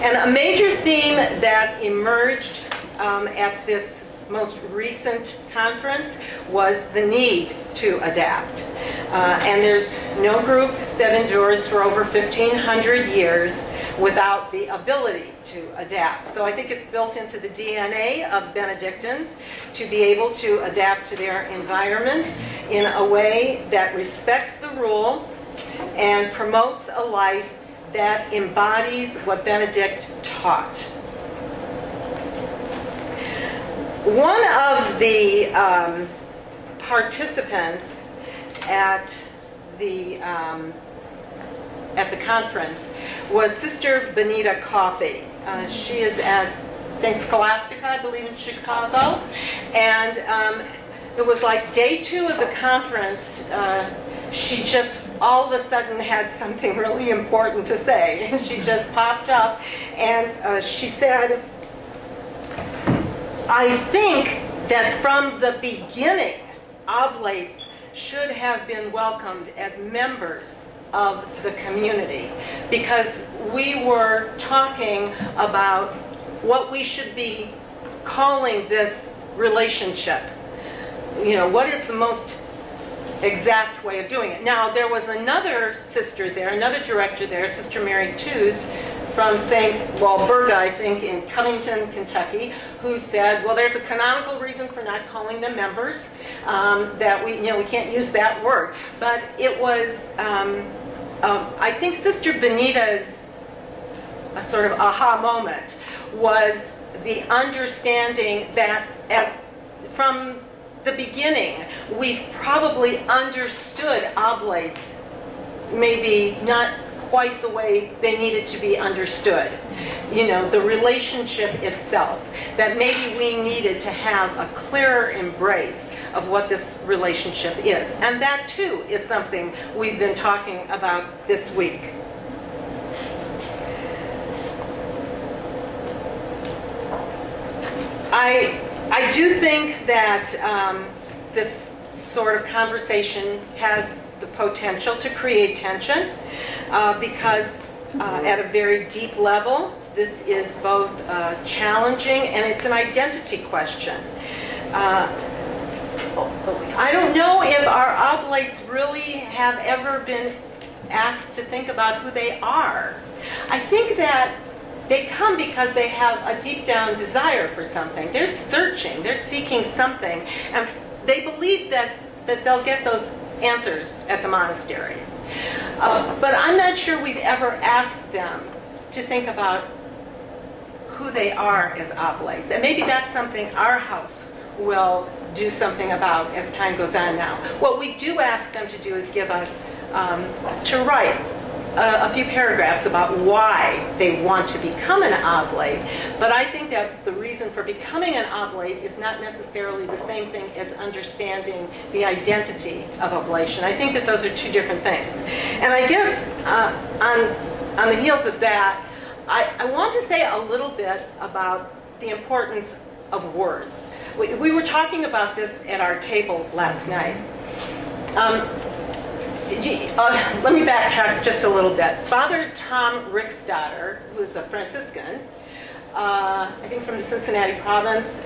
C: And a major theme that emerged at this most recent conference was the need to adapt. And there's no group that endures for over 1,500 years without the ability to adapt. So I think it's built into the DNA of Benedictines to be able to adapt to their environment in a way that respects the rule and promotes a life that embodies what Benedict taught. One of the participants at the conference was Sister Bonita Coffey. She is at St. Scholastica, I believe, in Chicago. And it was like day 2 of the conference, she just all of a sudden had something really important to say. And she just popped up and she said, I think that from the beginning, Oblates should have been welcomed as members of the community, because we were talking about what we should be calling this relationship. You know, what is the most exact way of doing it. Now, there was another sister there, another director there, Sister Mary Tews, from St. Walburga, I think, in Covington, Kentucky, who said, well, there's a canonical reason for not calling them members, that we can't use that word. But it was, I think Sister Bonita's sort of aha moment was the understanding that from the beginning, we've probably understood oblates maybe not quite the way they needed to be understood. The relationship itself, that maybe we needed to have a clearer embrace of what this relationship is. And that too is something we've been talking about this week. I do think that this sort of conversation has the potential to create tension because at a very deep level, this is both challenging and it's an identity question. I don't know if our oblates really have ever been asked to think about who they are. I think that they come because they have a deep down desire for something. They're searching, they're seeking something, and they believe that they'll get those answers at the monastery. But I'm not sure we've ever asked them to think about who they are as oblates. And maybe that's something our house will do something about as time goes on now. What we do ask them to do is give us, to write a few paragraphs about why they want to become an oblate. But I think that the reason for becoming an oblate is not necessarily the same thing as understanding the identity of oblation. I think that those are two different things. And I guess on the heels of that, I want to say a little bit about the importance of words. We were talking about this at our table last night. Let me backtrack just a little bit. Father Tom Ricksdotter, who is a Franciscan, I think from the Cincinnati province,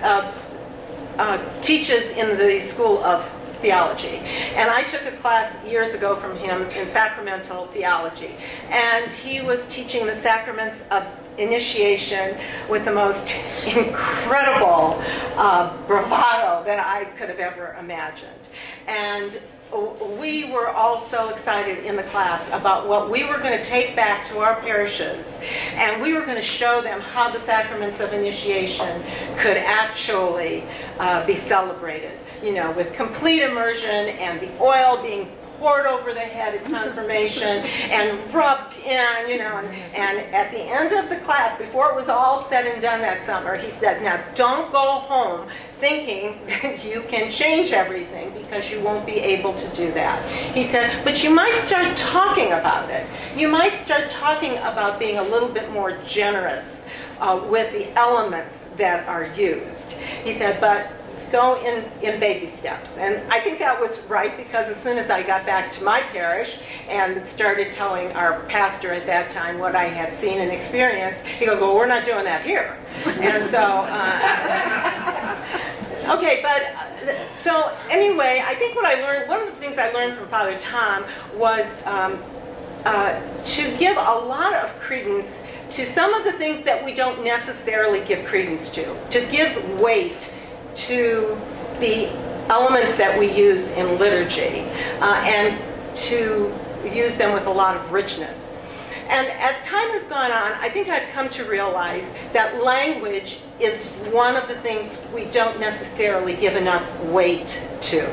C: teaches in the School of Theology. And I took a class years ago from him in sacramental theology. And he was teaching the sacraments of initiation with the most incredible bravado that I could have ever imagined. And we were all so excited in the class about what we were going to take back to our parishes, and we were going to show them how the sacraments of initiation could actually be celebrated, with complete immersion and the oil being poured over the head at confirmation and rubbed in, and at the end of the class, before it was all said and done that summer, he said, now don't go home thinking that you can change everything, because you won't be able to do that. He said, but you might start talking about it. You might start talking about being a little bit more generous with the elements that are used. He said, but go in baby steps. And I think that was right, because as soon as I got back to my parish and started telling our pastor at that time what I had seen and experienced, he goes, well, we're not doing that here. And so, okay, but so anyway, I think what I learned, one of the things I learned from Father Tom was to give a lot of credence to some of the things that we don't necessarily give credence to give weight to the elements that we use in liturgy, and to use them with a lot of richness. And as time has gone on, I think I've come to realize that language is one of the things we don't necessarily give enough weight to.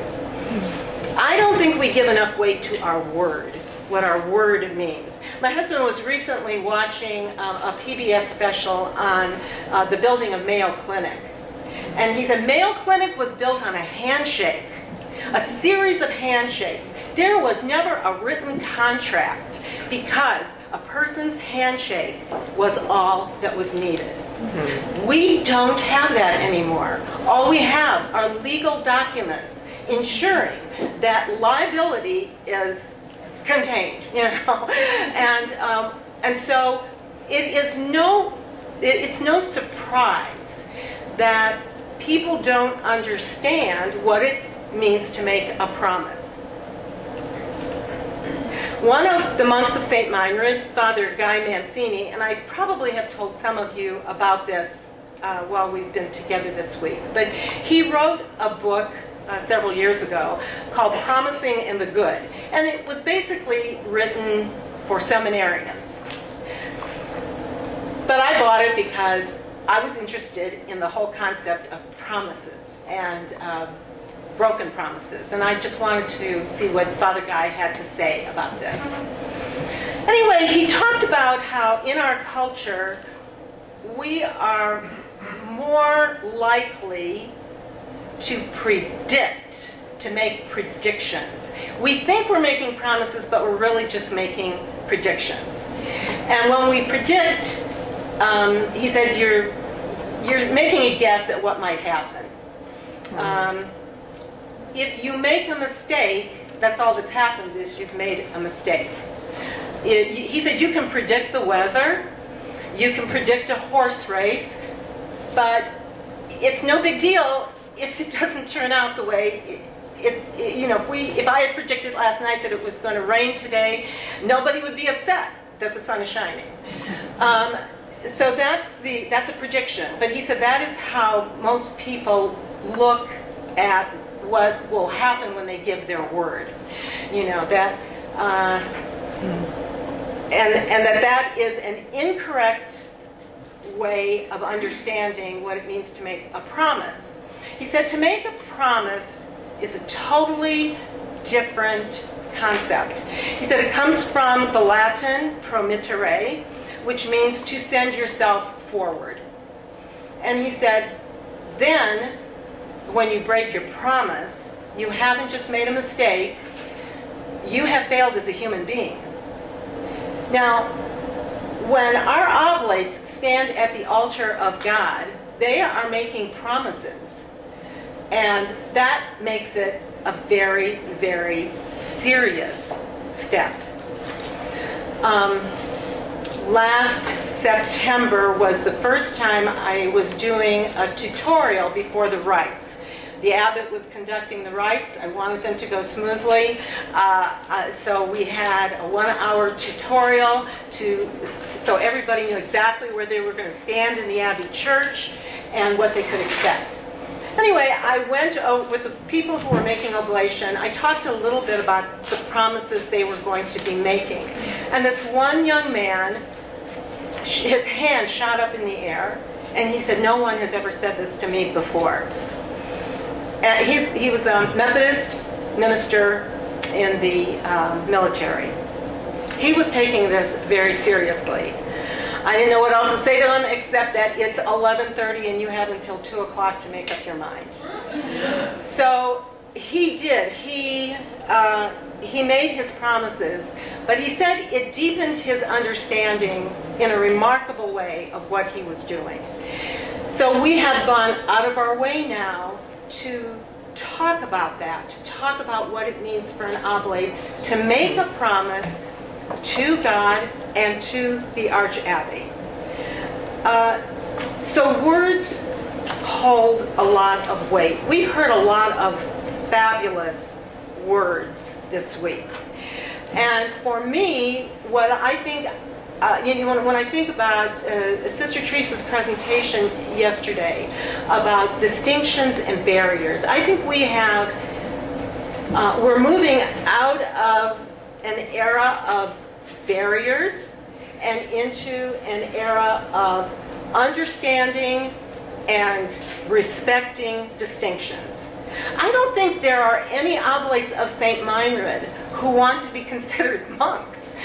C: I don't think we give enough weight to our word, what our word means. My husband was recently watching a PBS special on the building of Mayo Clinic. And he said, Mayo Clinic was built on a handshake, a series of handshakes. There was never a written contract, because a person's handshake was all that was needed. Mm-hmm. We don't have that anymore. All we have are legal documents ensuring that liability is contained, and so it's no surprise that people don't understand what it means to make a promise. One of the monks of St. Meinrad, Father Guy Mancini, and I probably have told some of you about this while we've been together this week, but he wrote a book several years ago called Promising and the Good, and it was basically written for seminarians. But I bought it because I was interested in the whole concept of promises and broken promises, and I just wanted to see what Father Guy had to say about this. Anyway, he talked about how in our culture we are more likely to predict, to make predictions. We think we're making promises, but we're really just making predictions. And when we predict, he said you're making a guess at what might happen. If you make a mistake, that's all that's happened is you've made a mistake. He said you can predict the weather, you can predict a horse race, but it's no big deal if it doesn't turn out the way if I had predicted last night that it was going to rain today, nobody would be upset that the sun is shining. So that's a prediction. But he said that is how most people look at what will happen when they give their word. That and that is an incorrect way of understanding what it means to make a promise. He said to make a promise is a totally different concept. He said it comes from the Latin promittere, which means to send yourself forward. And he said, then, when you break your promise, you haven't just made a mistake, you have failed as a human being. Now, when our oblates stand at the altar of God, they are making promises. And that makes it a very, very serious step. Last September was the first time I was doing a tutorial before the rites. The abbot was conducting the rites. I wanted them to go smoothly. So we had a 1-hour tutorial so everybody knew exactly where they were going to stand in the Abbey Church and what they could expect. Anyway, I went with the people who were making oblation. I talked a little bit about the promises they were going to be making. And this one young man, his hand shot up in the air, and he said, no one has ever said this to me before. And he was a Methodist minister in the military. He was taking this very seriously. I didn't know what else to say to him except that it's 11:30 and you have until 2 o'clock to make up your mind. So he did. He made his promises, but he said it deepened his understanding in a remarkable way of what he was doing. So we have gone out of our way now to talk about that, to talk about what it means for an oblate to make a promise to God and to the Archabbey. So words hold a lot of weight. We've heard a lot of fabulous words this week. And for me, what I think, when I think about Sister Teresa's presentation yesterday about distinctions and barriers, I think we have, we're moving out of an era of barriers and into an era of understanding and respecting distinctions. I don't think there are any oblates of St. Meinrad who want to be considered monks,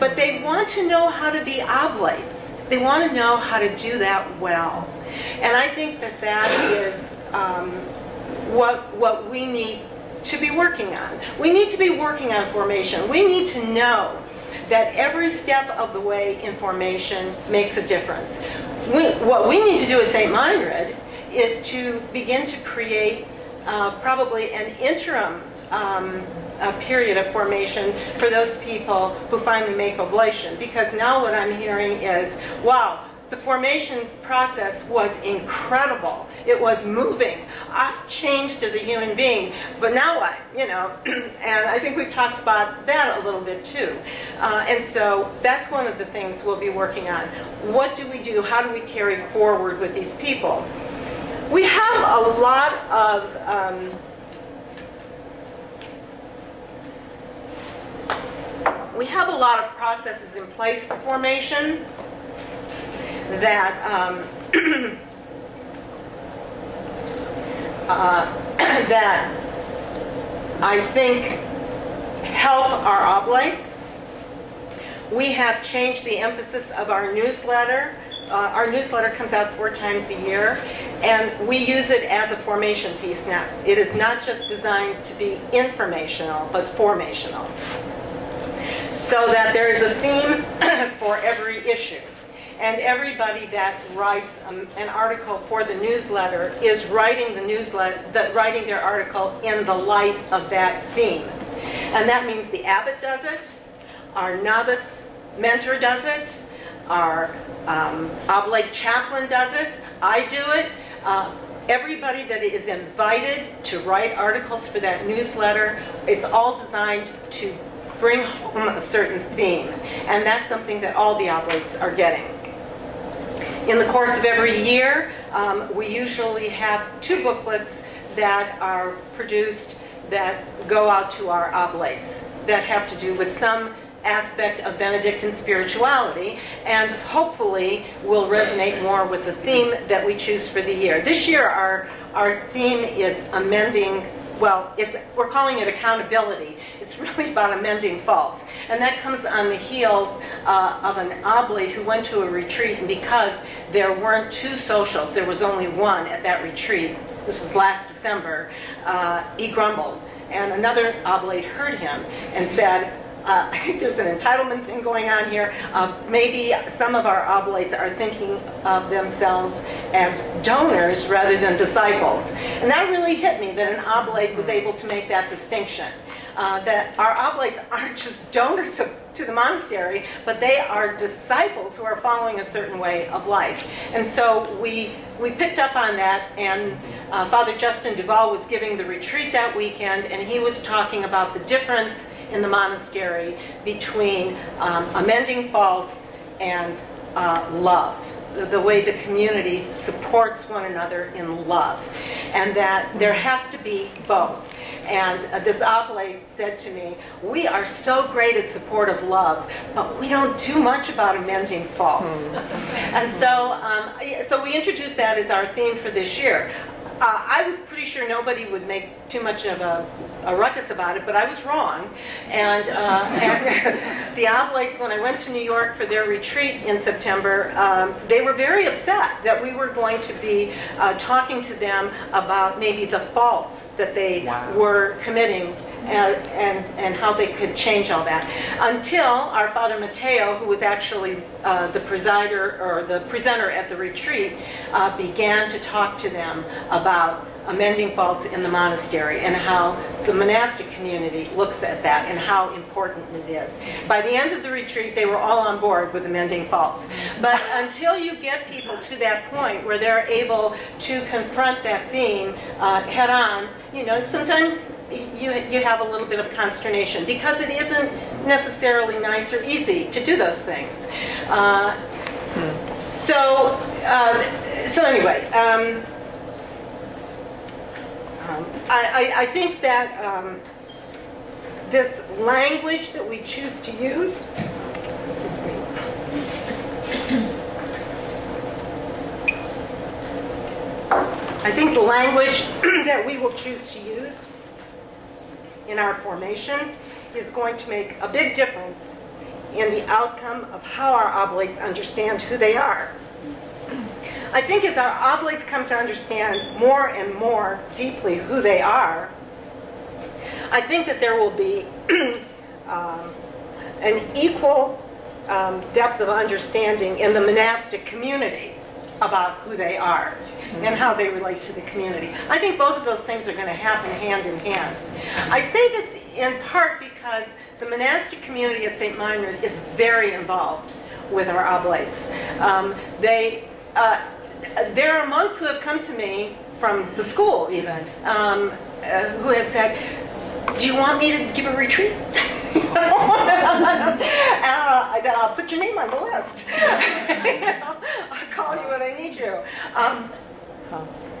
C: but they want to know how to be oblates. They want to know how to do that well. And I think that is what we need to be working on. We need to be working on formation. We need to know that every step of the way in formation makes a difference. What we need to do at St. Meinrad is to begin to create probably an interim period of formation for those people who finally make oblation. Because now what I'm hearing is, wow, the formation process was incredible. It was moving. I changed as a human being, but now what? You know, and I think we've talked about that a little bit too. And so that's one of the things we'll be working on. What do we do? How do we carry forward with these people? We have a lot of processes in place for formation that that I think help our oblates. We have changed the emphasis of our newsletter. Our newsletter comes out 4 times a year, and we use it as a formation piece now. It is not just designed to be informational, but formational. So that there is a theme for every issue. And everybody that writes an article for the newsletter is writing writing their article in the light of that theme. And that means the abbot does it, our novice mentor does it, our oblate chaplain does it, I do it. Everybody that is invited to write articles for that newsletter, it's all designed to bring home a certain theme. And that's something that all the oblates are getting. In the course of every year, we usually have 2 booklets that are produced that go out to our oblates that have to do with some aspect of Benedictine spirituality, and hopefully will resonate more with the theme that we choose for the year. This year our theme is amending, well, we're calling it accountability. It's really about amending faults. And that comes on the heels of an oblate who went to a retreat, and because there weren't 2 socials, there was only 1 at that retreat, this was last December, he grumbled. And another oblate heard him and said, I think there's an entitlement thing going on here. Maybe some of our oblates are thinking of themselves as donors rather than disciples. And that really hit me, that an oblate was able to make that distinction. That our oblates aren't just donors to the monastery, but they are disciples who are following a certain way of life. And so we picked up on that, and Father Justin Duval was giving the retreat that weekend, and he was talking about the difference in the monastery between amending faults and love, the way the community supports one another in love, and that there has to be both. And this oblate said to me, we are so great at support of love, but we don't do much about amending faults. And so, so we introduced that as our theme for this year. I was pretty sure nobody would make too much of a ruckus about it, but I was wrong. And the Oblates, when I went to New York for their retreat in September, they were very upset that we were going to be talking to them about maybe the faults that they were committing and how they could change all that. Until our Father Mateo, who was actually the presider or the presenter at the retreat, began to talk to them about amending faults in the monastery and how the monastic community looks at that and how important it is. By the end of the retreat, they were all on board with amending faults. But until you get people to that point where they're able to confront that theme head on, you know, sometimes you have a little bit of consternation because it isn't necessarily nice or easy to do those things. So anyway, I think that this language that we choose to use, excuse me, I think the language that we will choose to use in our formation is going to make a big difference in the outcome of how our oblates understand who they are. I think as our oblates come to understand more and more deeply who they are, I think that there will be an equal depth of understanding in the monastic community about who they are and how they relate to the community. I think both of those things are going to happen hand in hand. I say this in part because the monastic community at St. Meinrad is very involved with our Oblates. There are monks who have come to me from the school even, who have said, do you want me to give a retreat? And I said, I'll put your name on the list. I'll call you when I need you.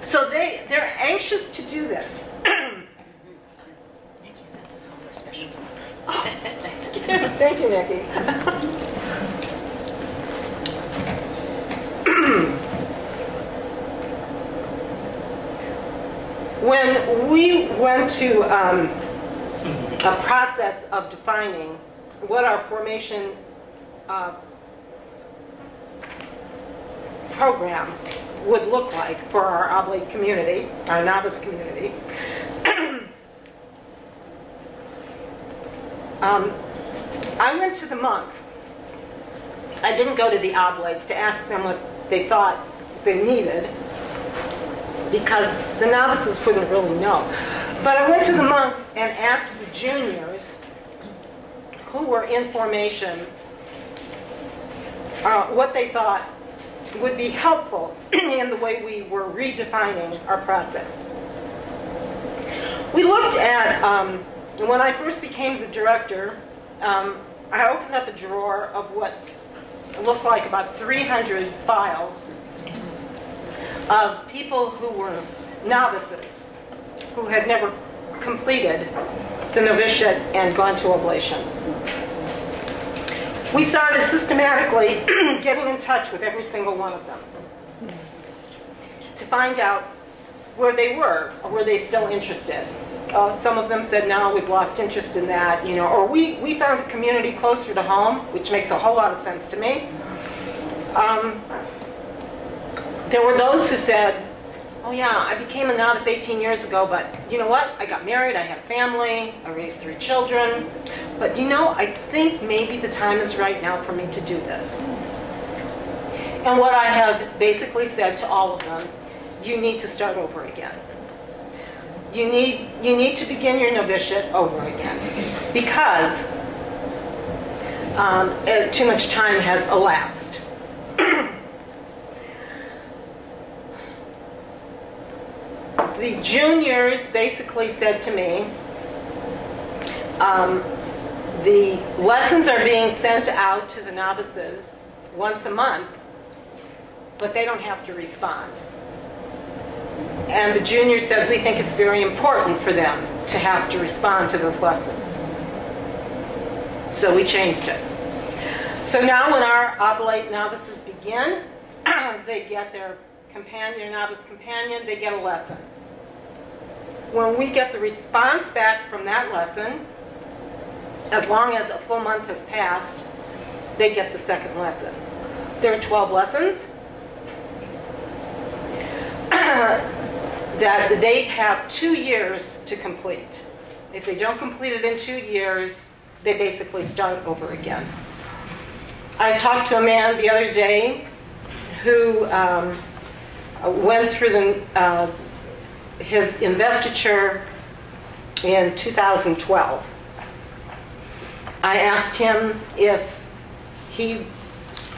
C: So they're anxious to do this.
F: Nikki sent us all our special time.
C: Oh, thank you, Nikki. When we went to a process of defining what our formation program would look like for our Oblate community, our novice community, I went to the monks. I didn't go to the Oblates to ask them what they thought they needed, because the novices wouldn't really know. But I went to the monks and asked the juniors who were in formation what they thought would be helpful in the way we were redefining our process. We looked at, when I first became the director, I opened up a drawer of what looked like about 300 files of people who were novices, who had never completed the novitiate and gone to oblation. We started systematically getting in touch with every single one of them to find out where they were, or were they still interested. Some of them said, no, we've lost interest in that, you know, or we found a community closer to home, which makes a whole lot of sense to me. There were those who said, oh yeah, I became a novice 18 years ago, but you know what? I got married, I had a family, I raised 3 children, but you know, I think maybe the time is right now for me to do this. And what I have basically said to all of them, you need to start over again. You need to begin your novitiate over again, because too much time has elapsed. The juniors basically said to me, the lessons are being sent out to the novices once a month, but they don't have to respond. And the juniors said, we think it's very important for them to have to respond to those lessons. So we changed it. So now when our Oblate novices begin, they get their novice companion, they get a lesson. When we get the response back from that lesson, as long as a full month has passed, they get the second lesson. There are 12 lessons that they have 2 years to complete. If they don't complete it in 2 years, they basically start over again. I talked to a man the other day who went through his investiture in 2012. I asked him if he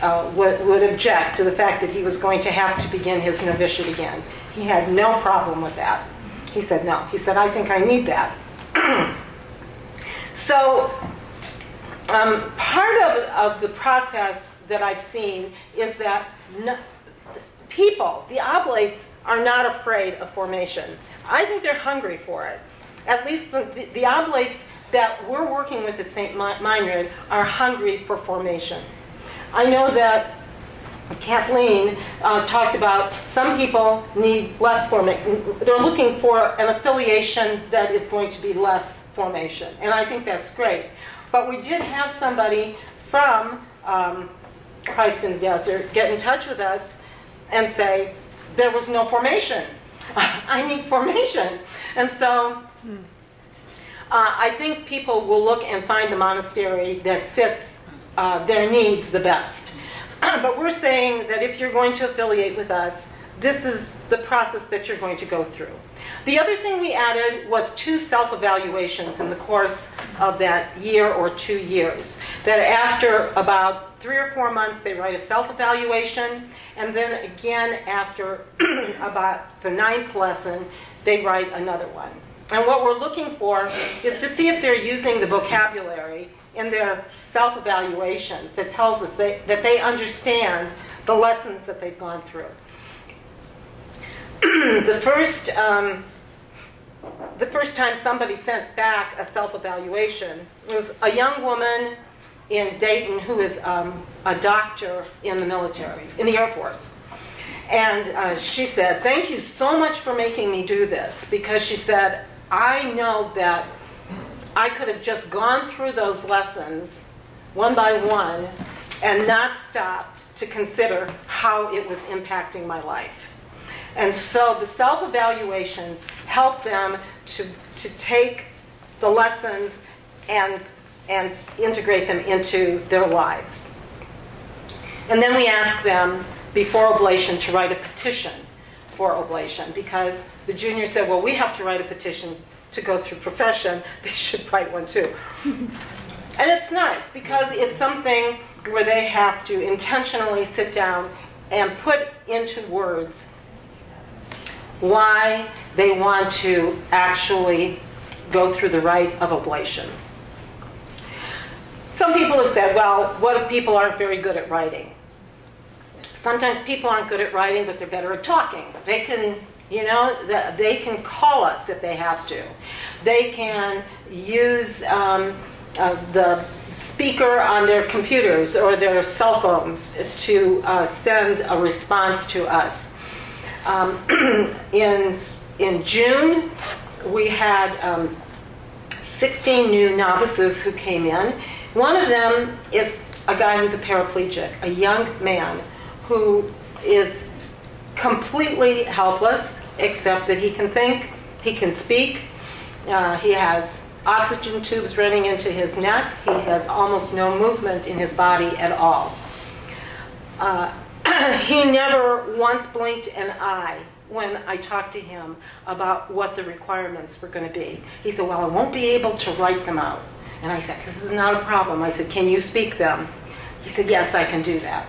C: would object to the fact that he was going to have to begin his novitiate again. He had no problem with that. He said no. He said, I think I need that. So part of the process that I've seen is that people, the Oblates, are not afraid of formation. I think they're hungry for it. At least the Oblates that we're working with at St. Meinrad are hungry for formation. I know that Kathleen talked about some people need less formation. They're looking for an affiliation that is going to be less formation, and I think that's great. But we did have somebody from Christ in the Desert get in touch with us and say, there was no formation. I need formation. And so I think people will look and find the monastery that fits their needs the best. But we're saying that if you're going to affiliate with us, this is the process that you're going to go through. The other thing we added was 2 self-evaluations in the course of that year or 2 years. That after about 3 or 4 months, they write a self-evaluation, and then again after about the 9th lesson, they write another one. And what we're looking for is to see if they're using the vocabulary in their self-evaluations that tells us that they understand the lessons that they've gone through. The first time somebody sent back a self-evaluation was a young woman in Dayton who is a doctor in the military, in the Air Force. And she said, "Thank you so much for making me do this," because she said, "I know that I could have just gone through those lessons one by one and not stopped to consider how it was impacting my life." And so the self-evaluations help them to take the lessons and integrate them into their lives. And then we ask them before oblation to write a petition for oblation, because the juniors said, well, we have to write a petition to go through profession. They should write one too. And it's nice because it's something where they have to intentionally sit down and put into words why they want to actually go through the rite of oblation. Some people have said, well, what if people aren't very good at writing? Sometimes people aren't good at writing, but they're better at talking. They can, they can call us if they have to. They can use the speaker on their computers or their cell phones to send a response to us. In June, we had 16 new novices who came in. One of them is a guy who's a paraplegic, a young man who is completely helpless, except that he can think, he can speak, he has oxygen tubes running into his neck, he has almost no movement in his body at all. He never once blinked an eye when I talked to him about what the requirements were going to be. He said, well, I won't be able to write them out. And I said, this is not a problem. I said, can you speak them? He said, yes, I can do that.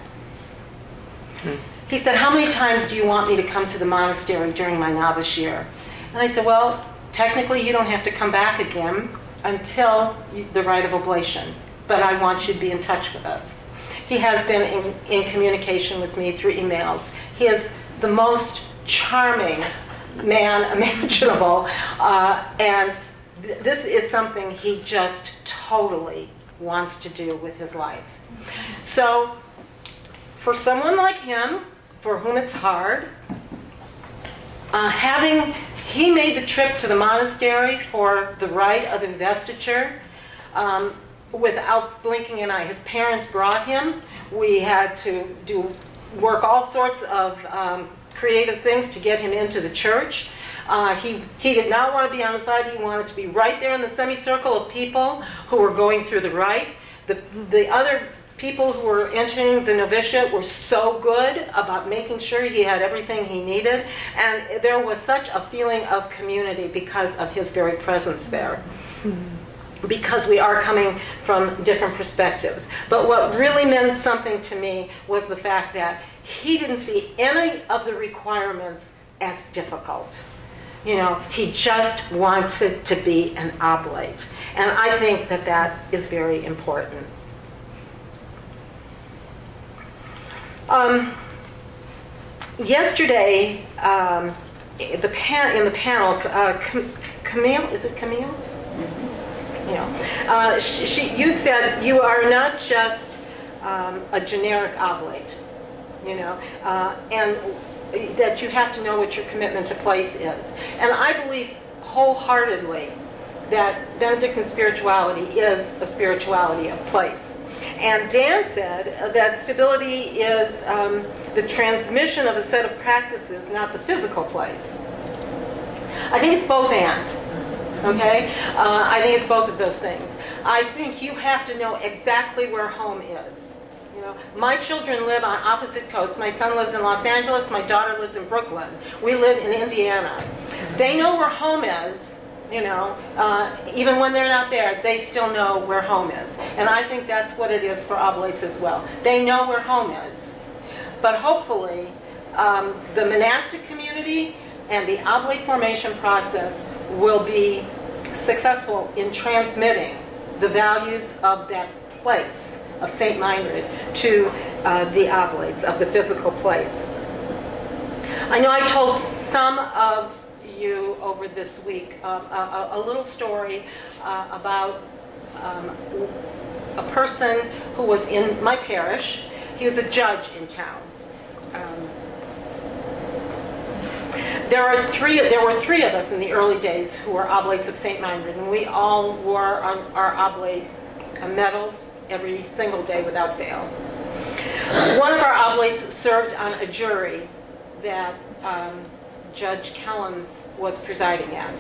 C: He said, how many times do you want me to come to the monastery during my novice year? And I said, well, technically you don't have to come back again until the rite of oblation, but I want you to be in touch with us. He has been in communication with me through emails. He is the most charming man imaginable, and this is something he just totally wants to do with his life. So for someone like him, for whom it's hard, he made the trip to the monastery for the rite of investiture without blinking an eye. His parents brought him. We had to work all sorts of creative things to get him into the church. He did not want to be on the side. He wanted to be right there in the semicircle of people who were going through the rite. The other people who were entering the novitiate were so good about making sure he had everything he needed. And there was such a feeling of community because of his very presence there. Because we are coming from different perspectives. But what really meant something to me was the fact that he didn't see any of the requirements as difficult. He just wanted to be an oblate. And I think that that is very important. Yesterday, in the panel, Camille, is it Camille? You'd said you are not just a generic oblate, and that you have to know what your commitment to place is. And I believe wholeheartedly that Benedictine spirituality is a spirituality of place. And Dan said that stability is the transmission of a set of practices, not the physical place. I think it's both and. Okay? I think it's both of those things. I think you have to know exactly where home is. My children live on opposite coasts. My son lives in Los Angeles. My daughter lives in Brooklyn. We live in Indiana. They know where home is. Even when they're not there, they still know where home is. And I think that's what it is for Oblates as well. They know where home is. But hopefully, the monastic community and the Oblate formation process will be successful in transmitting the values of that place, of St. Meinrad, to the Oblates, of the physical place. I know I told some of you over this week a little story about a person who was in my parish. He was a judge in town. There were three of us in the early days who were Oblates of St. Meinrad, and we all wore our Oblate medals every single day without fail. One of our Oblates served on a jury that Judge Kellums was presiding at.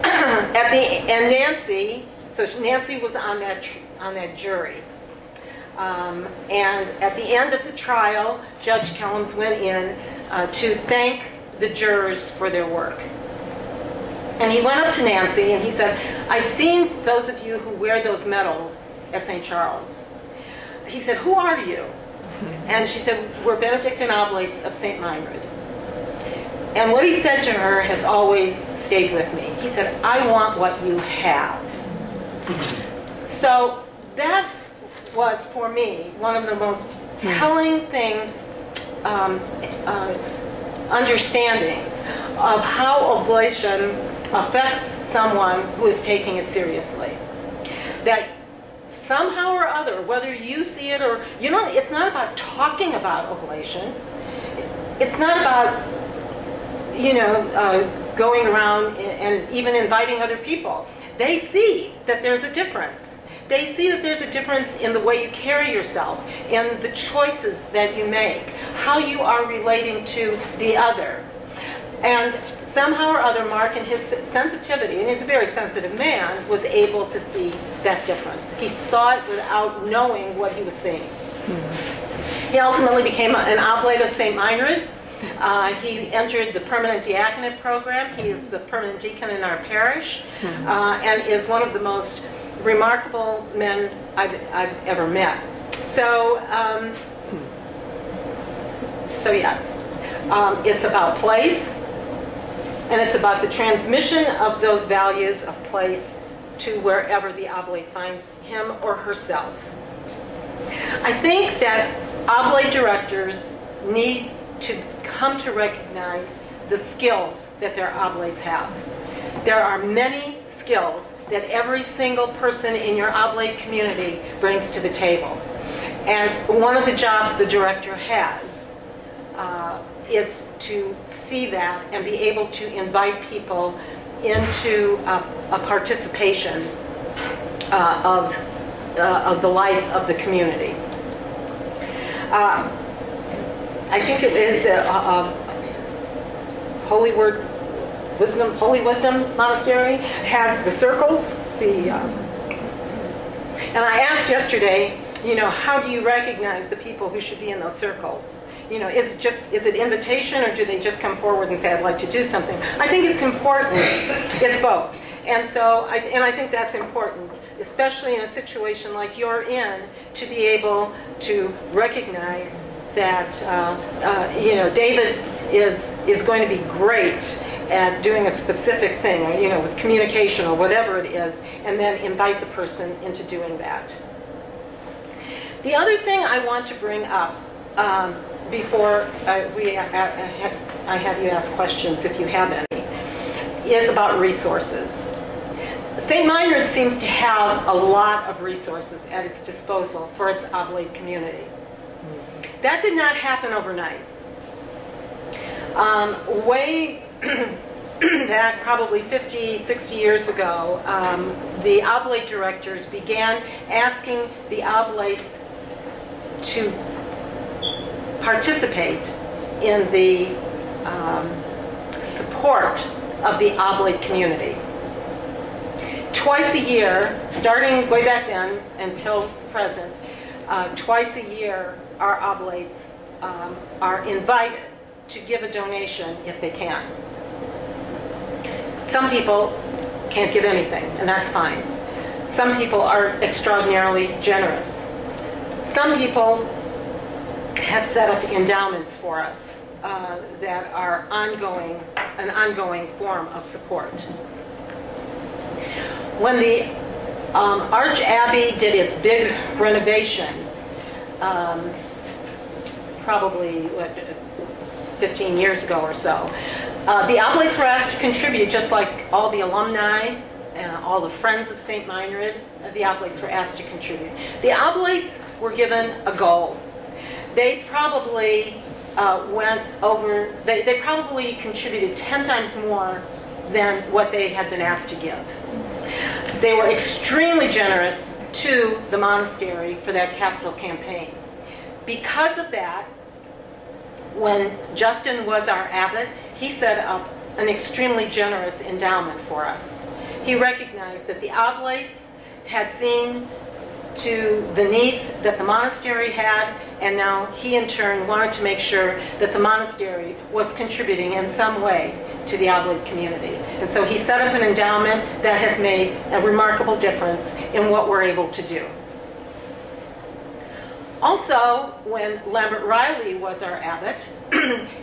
C: And Nancy was on that jury. And at the end of the trial, Judge Kellums went in to thank the jurors for their work. And he went up to Nancy and he said, "I've seen those of you who wear those medals at St. Charles." He said, "Who are you?" And she said, "We're Benedictine Oblates of St. Meinrad." And what he said to her has always stayed with me. He said, "I want what you have." So that was, for me, one of the most telling things, understandings of how oblation affects someone who is taking it seriously. That somehow or other, whether you see it or, it's not about talking about oblation. It's not about, going around and even inviting other people. They see that there's a difference. They see that there's a difference in the way you carry yourself, in the choices that you make, how you are relating to the other. And somehow or other, Mark, in his sensitivity, and he's a very sensitive man, was able to see that difference. He saw it without knowing what he was seeing. He ultimately became an Oblate of St. Meinrad. He entered the permanent diaconate program. He is the permanent deacon in our parish, and is one of the most remarkable men I've ever met. So yes, it's about place, and it's about the transmission of those values of place to wherever the Oblate finds him or herself. I think that Oblate directors need to come to recognize the skills that their Oblates have. There are many skills that every single person in your Oblate community brings to the table. And one of the jobs the director has is to see that and be able to invite people into a participation of the life of the community. I think it is Holy Wisdom Monastery has the circles. And I asked yesterday, how do you recognize the people who should be in those circles? Is it invitation, or do they just come forward and say, "I'd like to do something"? I think it's important. It's both. And so, I think that's important, especially in a situation like you're in, to be able to recognize that, David is going to be great at doing a specific thing, or, with communication or whatever it is, and then invite the person into doing that. The other thing I want to bring up before I have you ask questions, if you have any, is about resources. St. Meinrad seems to have a lot of resources at its disposal for its Oblate community. That did not happen overnight. Way back, probably 50, 60 years ago, the Oblate directors began asking the Oblates to participate in the support of the Oblate community. twice a year, starting way back then until present, twice a year our Oblates are invited to give a donation if they can. Some people can't give anything, and that's fine. Some people are extraordinarily generous. Some people have set up endowments for us that are an ongoing form of support. When the Arch Abbey did its big renovation, probably 15 years ago or so, the Oblates were asked to contribute, just like all the alumni and all the friends of St. Meinrad. The Oblates were asked to contribute. The Oblates were given a goal. They probably they probably contributed 10 times more than what they had been asked to give. They were extremely generous to the monastery for that capital campaign. Because of that, when Justin was our abbot, he set up an extremely generous endowment for us. He recognized that the Oblates had seen to the needs that the monastery had, and now he in turn wanted to make sure that the monastery was contributing in some way to the Oblate community. And so he set up an endowment that has made a remarkable difference in what we're able to do. Also, when Lambert Riley was our abbot,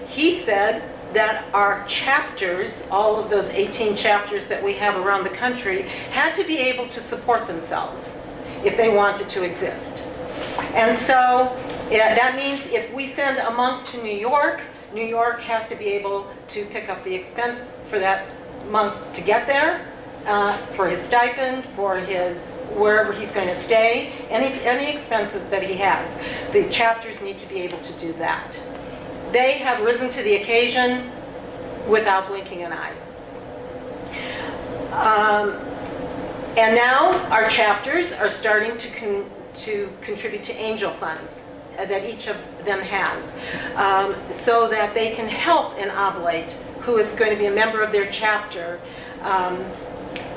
C: he said that our chapters, all of those 18 chapters that we have around the country, had to be able to support themselves if they wanted to exist. And so that means if we send a monk to New York, New York has to be able to pick up the expense for that monk to get there, for his stipend, for his wherever he's going to stay, any expenses that he has. The chapters need to be able to do that. They have risen to the occasion without blinking an eye. And now our chapters are starting to contribute to angel funds that each of them has, so that they can help an oblate who is going to be a member of their chapter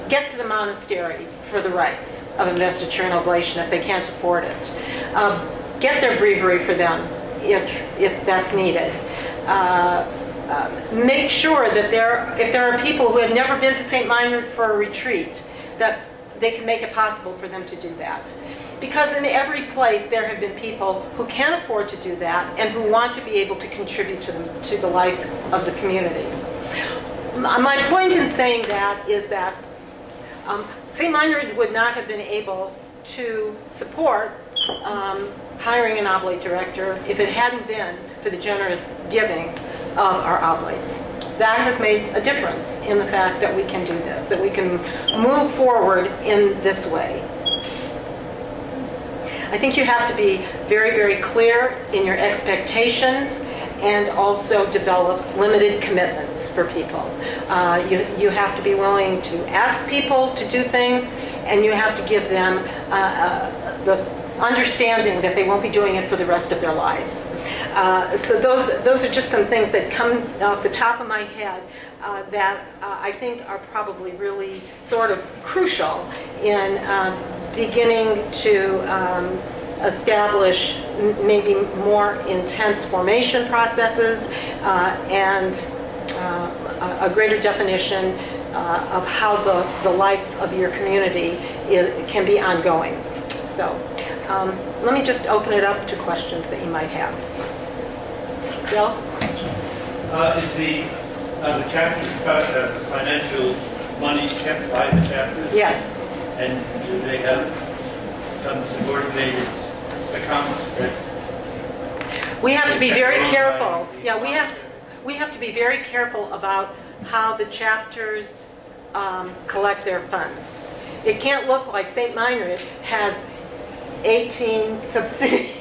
C: get to the monastery for the rites of investiture and oblation if they can't afford it. Get their breviary for them if that's needed. Make sure that if there are people who have never been to St. Meinrad for a retreat, that they can make it possible for them to do that. Because in every place there have been people who can afford to do that and who want to be able to contribute to the life of the community. My point in saying that is that St. Meinrad would not have been able to support hiring an oblate director if it hadn't been for the generous giving of our oblates. That has made a difference in the fact that we can do this, that we can move forward in this way. I think you have to be very, very clear in your expectations and also develop limited commitments for people. You have to be willing to ask people to do things, and you have to give them the understanding that they won't be doing it for the rest of their lives. So those are just some things that come off the top of my head that I think are probably really sort of crucial in beginning to establish maybe more intense formation processes and a greater definition of how the life of your community can be ongoing. So let me just open it up to questions that you might have. Bill?
G: Is the chapter financial money kept by the chapters?
C: Yes.
G: And do they have some subordinated accounts?
C: We have to be very careful. Yeah, we have to be very careful about how the chapters collect their funds. It can't look like St. Meinrad has 18 subsidiary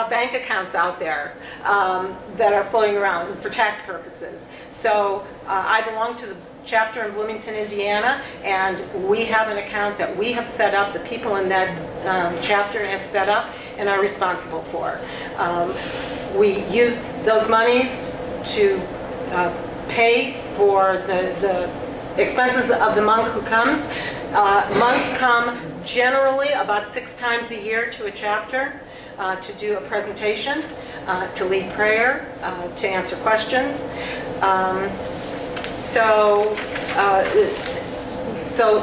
C: bank accounts out there that are floating around for tax purposes. So I belong to the chapter in Bloomington, Indiana, and we have an account that we have set up, the people in that chapter have set up and are responsible for. We use those monies to pay for the expenses of the monk who comes. Monks come generally about 6 times a year to a chapter to do a presentation, to lead prayer, to answer questions. So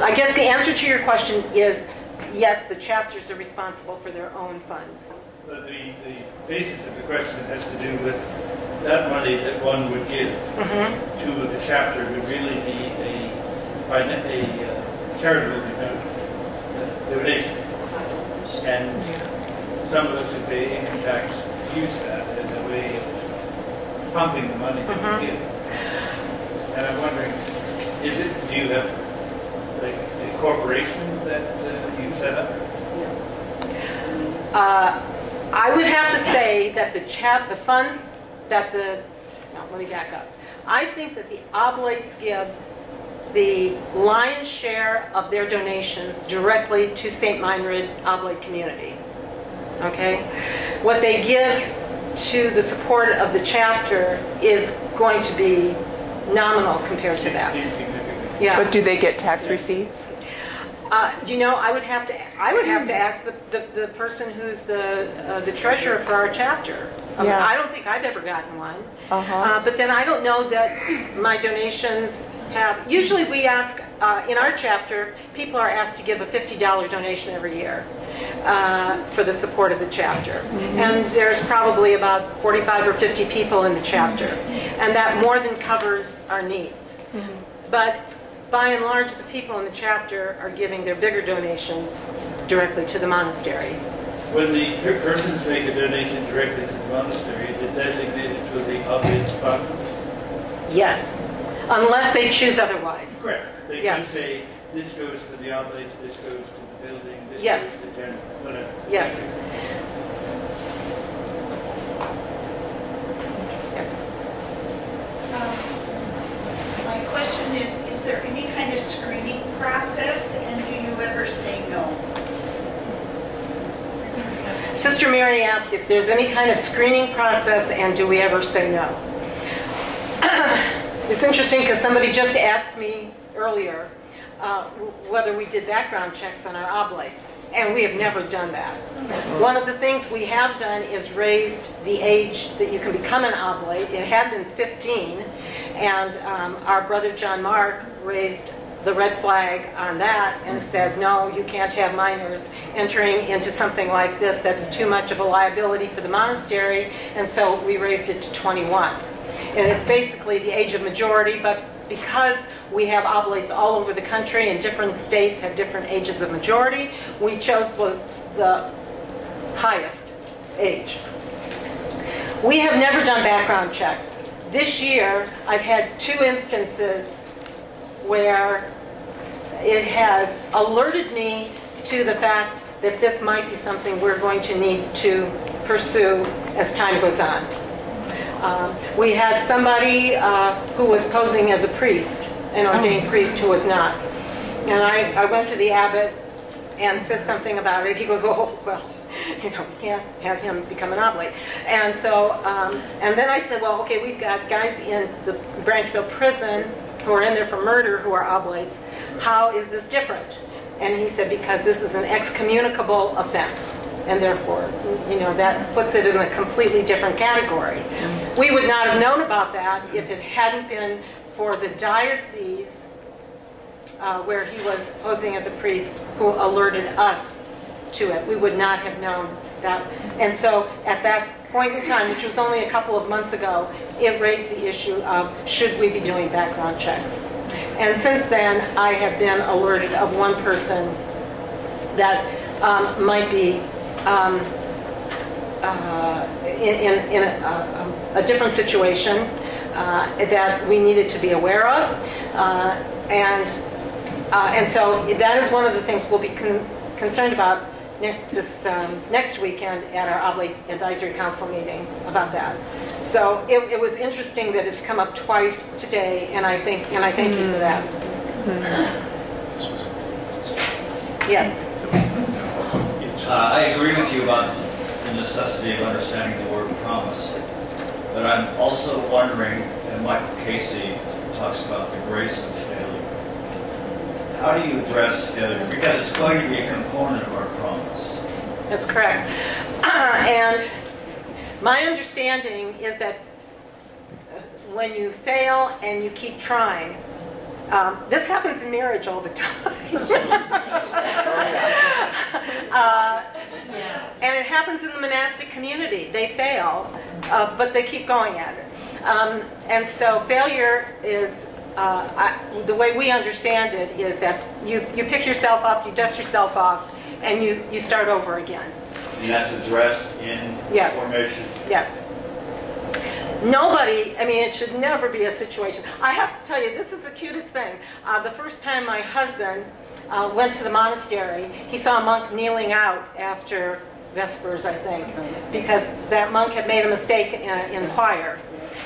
C: I guess the answer to your question is yes, the chapters are responsible for their own funds.
I: But the basis of the question has to do with that money that one would give to the chapter would really be a charitable donation. And some of us who pay income tax use that as a way of pumping the money that we give. And I'm wondering, do you have like a corporation that you set up?
C: I would have to say that the funds that let me back up. I think that the Oblates give the lion's share of their donations directly to St. Meinrad Oblate community. Okay? What they give to the support of the chapter is going to be nominal compared to that. Yeah.
B: But do they get tax receipts?
C: I would have to ask the person who's the treasurer for our chapter. I don't think I've ever gotten one. But then I don't know that my donations have. Usually we ask in our chapter, people are asked to give a $50 donation every year for the support of the chapter. And there's probably about 45 or 50 people in the chapter, and that more than covers our needs. But by and large, the people in the chapter are giving their bigger donations directly to the monastery.
I: When the persons make a donation directly to the monastery, is it designated for the Oblates fund?
C: Yes, unless they choose otherwise.
I: Correct. They can say, this goes to the Oblates, this goes to the building, this goes to the general, whatever.
C: Yes.
J: My question is there any kind of screening process, and do you ever say no?
C: Sister Mary asked if there's any kind of screening process, and do we ever say no? It's interesting because somebody just asked me earlier whether we did background checks on our oblates, and we have never done that. One of the things we have done is raised the age that you can become an oblate. It had been 15, and our brother John Mark raised the red flag on that and said, no, you can't have minors entering into something like this. That's too much of a liability for the monastery, and so we raised it to 21. And it's basically the age of majority, but because we have oblates all over the country and different states have different ages of majority, we chose the highest age. We have never done background checks. This year, I've had 2 instances where it has alerted me to the fact that this might be something we're going to need to pursue as time goes on. We had somebody who was posing as a priest, an ordained priest who was not. And I went to the abbot and said something about it. He goes, oh, well, you can't have him become an oblate. And so, and then I said, well, okay, we've got guys in the Branchville prison who are in there for murder who are oblates. How is this different? And he said, because this is an excommunicable offense. And therefore, that puts it in a completely different category. We would not have known about that if it hadn't been for the diocese where he was posing as a priest who alerted us to it. We would not have known that. And so at that point in time, which was only a couple of months ago, it raised the issue of should we be doing background checks. And since then, I have been alerted of one person that might be in a different situation that we needed to be aware of, and so that is one of the things we'll be concerned about next weekend at our Oblate Advisory Council meeting about that. So it was interesting that it's come up twice today, and I thank you for that. Yes.
G: I agree with you about the necessity of understanding the word promise, but I'm also wondering, and Michael Casey talks about the grace of failure. how do you address failure? Because it's going to be a component of our promise.
C: That's correct. And my understanding is that when you fail and you keep trying, this happens in marriage all the time. And it happens in the monastic community. They fail, but they keep going at it. And so failure is, the way we understand it is that you pick yourself up, you dust yourself off, and you start over again.
G: And that's addressed in formation?
C: Yes. Nobody, I mean, it should never be a situation. I have to tell you, this is the cutest thing. The first time my husband went to the monastery, he saw a monk kneeling out after Vespers, I think, because that monk had made a mistake in choir.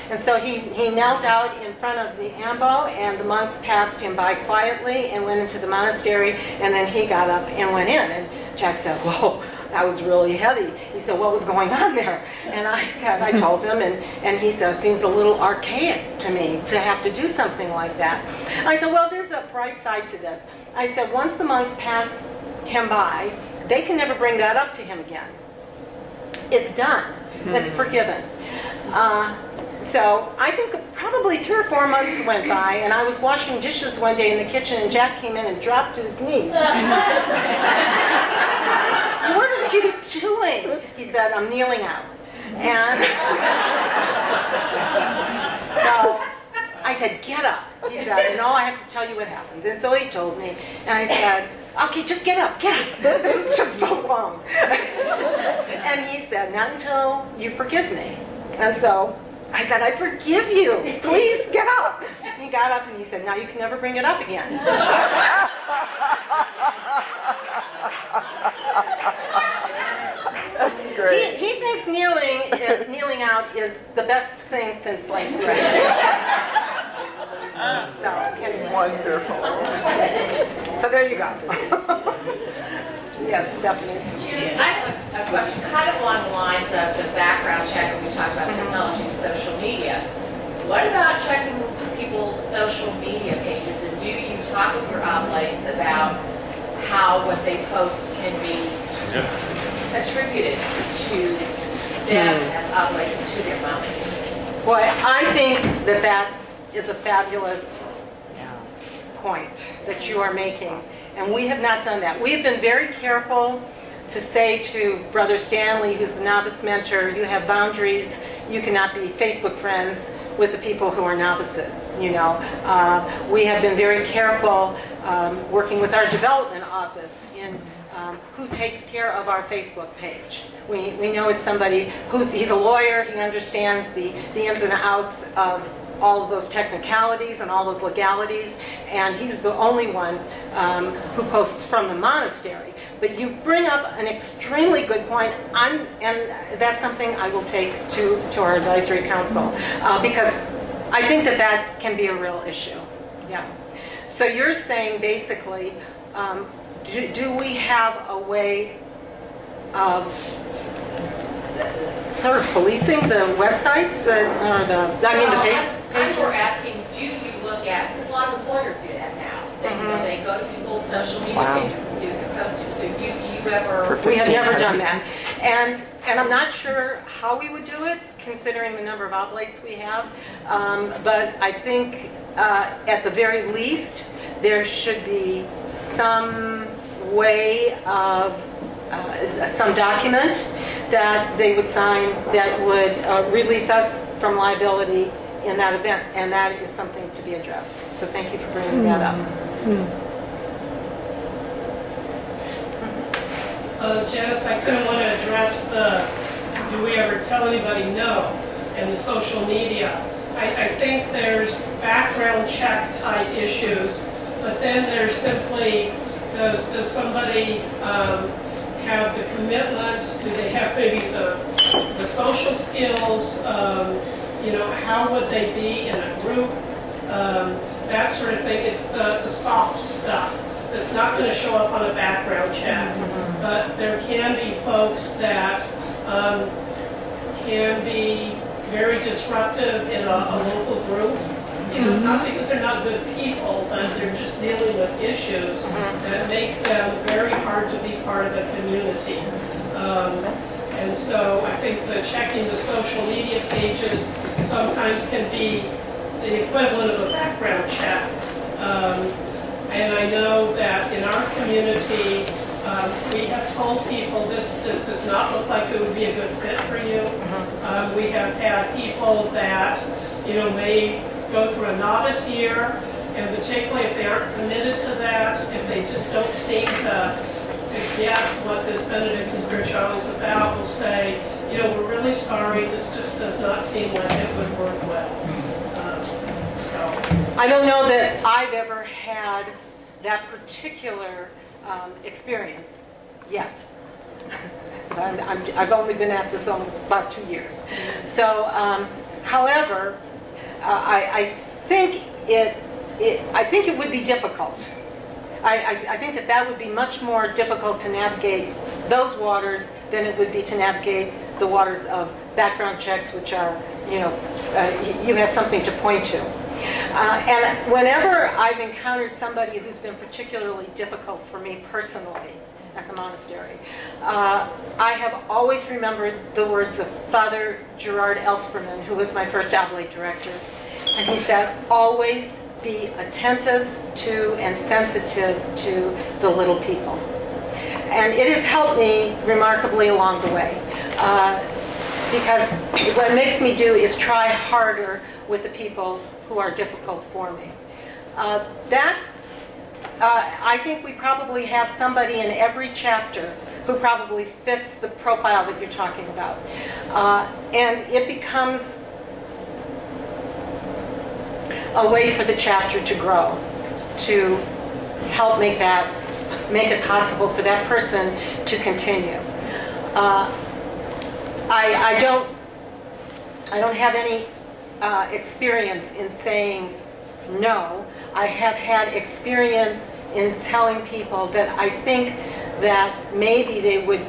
C: And so he knelt out in front of the ambo, and the monks passed him by quietly and went into the monastery, and then he got up and went in. And Jack said, "Whoa, that was really heavy." He said, "What was going on there?" And I told him, and he said, "Seems a little archaic to me to have to do something like that." I said, "Well, there's a bright side to this." I said, "Once the monks pass him by, they can never bring that up to him again. It's done. It's forgiven." So I think probably 3 or 4 months went by, and I was washing dishes one day in the kitchen, and Jack came in and dropped to his knees. "What are you doing?" He said, "I'm kneeling out." And so I said, "Get up." He said, "No, I have to tell you what happened." And so he told me, and I said, "Okay, just get up, get up. This is just so long." And he said, "Not until you forgive me." And so I said, "I forgive you. Please get up." And he got up and he said, "Now you can never bring it up again."
B: That's great.
C: He thinks kneeling out is the best thing since sliced bread. So, anyway.
B: Wonderful.
C: So there you go. Yes, Stephanie.
F: Janis, I have a question kind of along the lines of the background check when we talk about technology and social media. What about checking people's social media pages, and do you talk with your oblates about how what they post can be attributed to them as oblates and to their monastery?
C: Boy, I think that is a fabulous point that you are making, and we have not done that. We have been very careful to say to Brother Stanley, who's the novice mentor, you have boundaries. You cannot be Facebook friends with the people who are novices. You know, we have been very careful working with our development office in who takes care of our Facebook page. We know it's somebody he's a lawyer. He understands the ins and outs of all of those technicalities and all those legalities, and he's the only one who posts from the monastery. But you bring up an extremely good point, and that's something I will take to our advisory council, because I think that can be a real issue. Yeah. So you're saying basically, do we have a way of sort of policing the websites or the Facebook pages?
F: We're asking, do you look at, because a lot of employers do that now. They go to people's social media pages and see what they're posting. So do you ever?
C: We have never done that. And I'm not sure how we would do it, considering the number of oblates we have. But I think at the very least, there should be some way of some document that they would sign that would release us from liability in that event, and that is something to be addressed. So thank you for bringing that up.
A: Janis, I kind of want to address do we ever tell anybody no in the social media? I think there's background check type issues, but then there's simply, does somebody have the commitment? Do they have maybe the social skills? You know, how would they be in a group? That sort of thing. It's the soft stuff that's not going to show up on a background check. But there can be folks that can be very disruptive in a local group. You know, not because they're not good people, but they're just dealing with issues that make them very hard to be part of the community. And so I think that checking the social media pages sometimes can be the equivalent of a background check. And I know that in our community, we have told people this does not look like it would be a good fit for you. We have had people that, you know, may go through a novice year, and particularly if they aren't committed to that, if they just don't seem to get what this Benedictine spirituality is about, will say, you know, we're really sorry, this just does not seem like it would work well.
C: I don't know that I've ever had that particular experience yet. I've only been at this almost about 2 years. So, however, I think it would be difficult. I think that would be much more difficult to navigate those waters than it would be to navigate the waters of background checks, which are, you know, you have something to point to. And whenever I've encountered somebody who's been particularly difficult for me personally at the monastery, I have always remembered the words of Father Gerard Elsperman, who was my first oblate director. And he said, always be attentive to and sensitive to the little people. And it has helped me remarkably along the way. Because what it makes me do is try harder with the people who are difficult for me. I think we probably have somebody in every chapter who probably fits the profile that you're talking about. And it becomes a way for the chapter to grow, to help make it possible for that person to continue. I don't have any experience in saying no. I have had experience in telling people that I think that maybe they would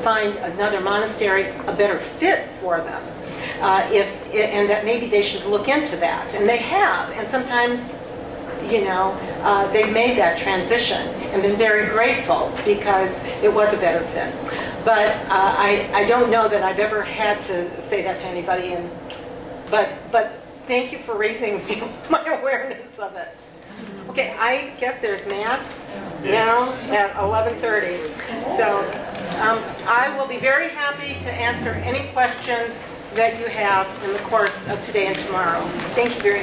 C: find another monastery a better fit for them, and that maybe they should look into that. And they have, and sometimes, you know, they've made that transition and been very grateful because it was a better fit. But I don't know that I've ever had to say that to anybody. But thank you for raising my awareness of it. Okay, I guess there's Mass now at 11:30. So I will be very happy to answer any questions that you have in the course of today and tomorrow. Thank you very much.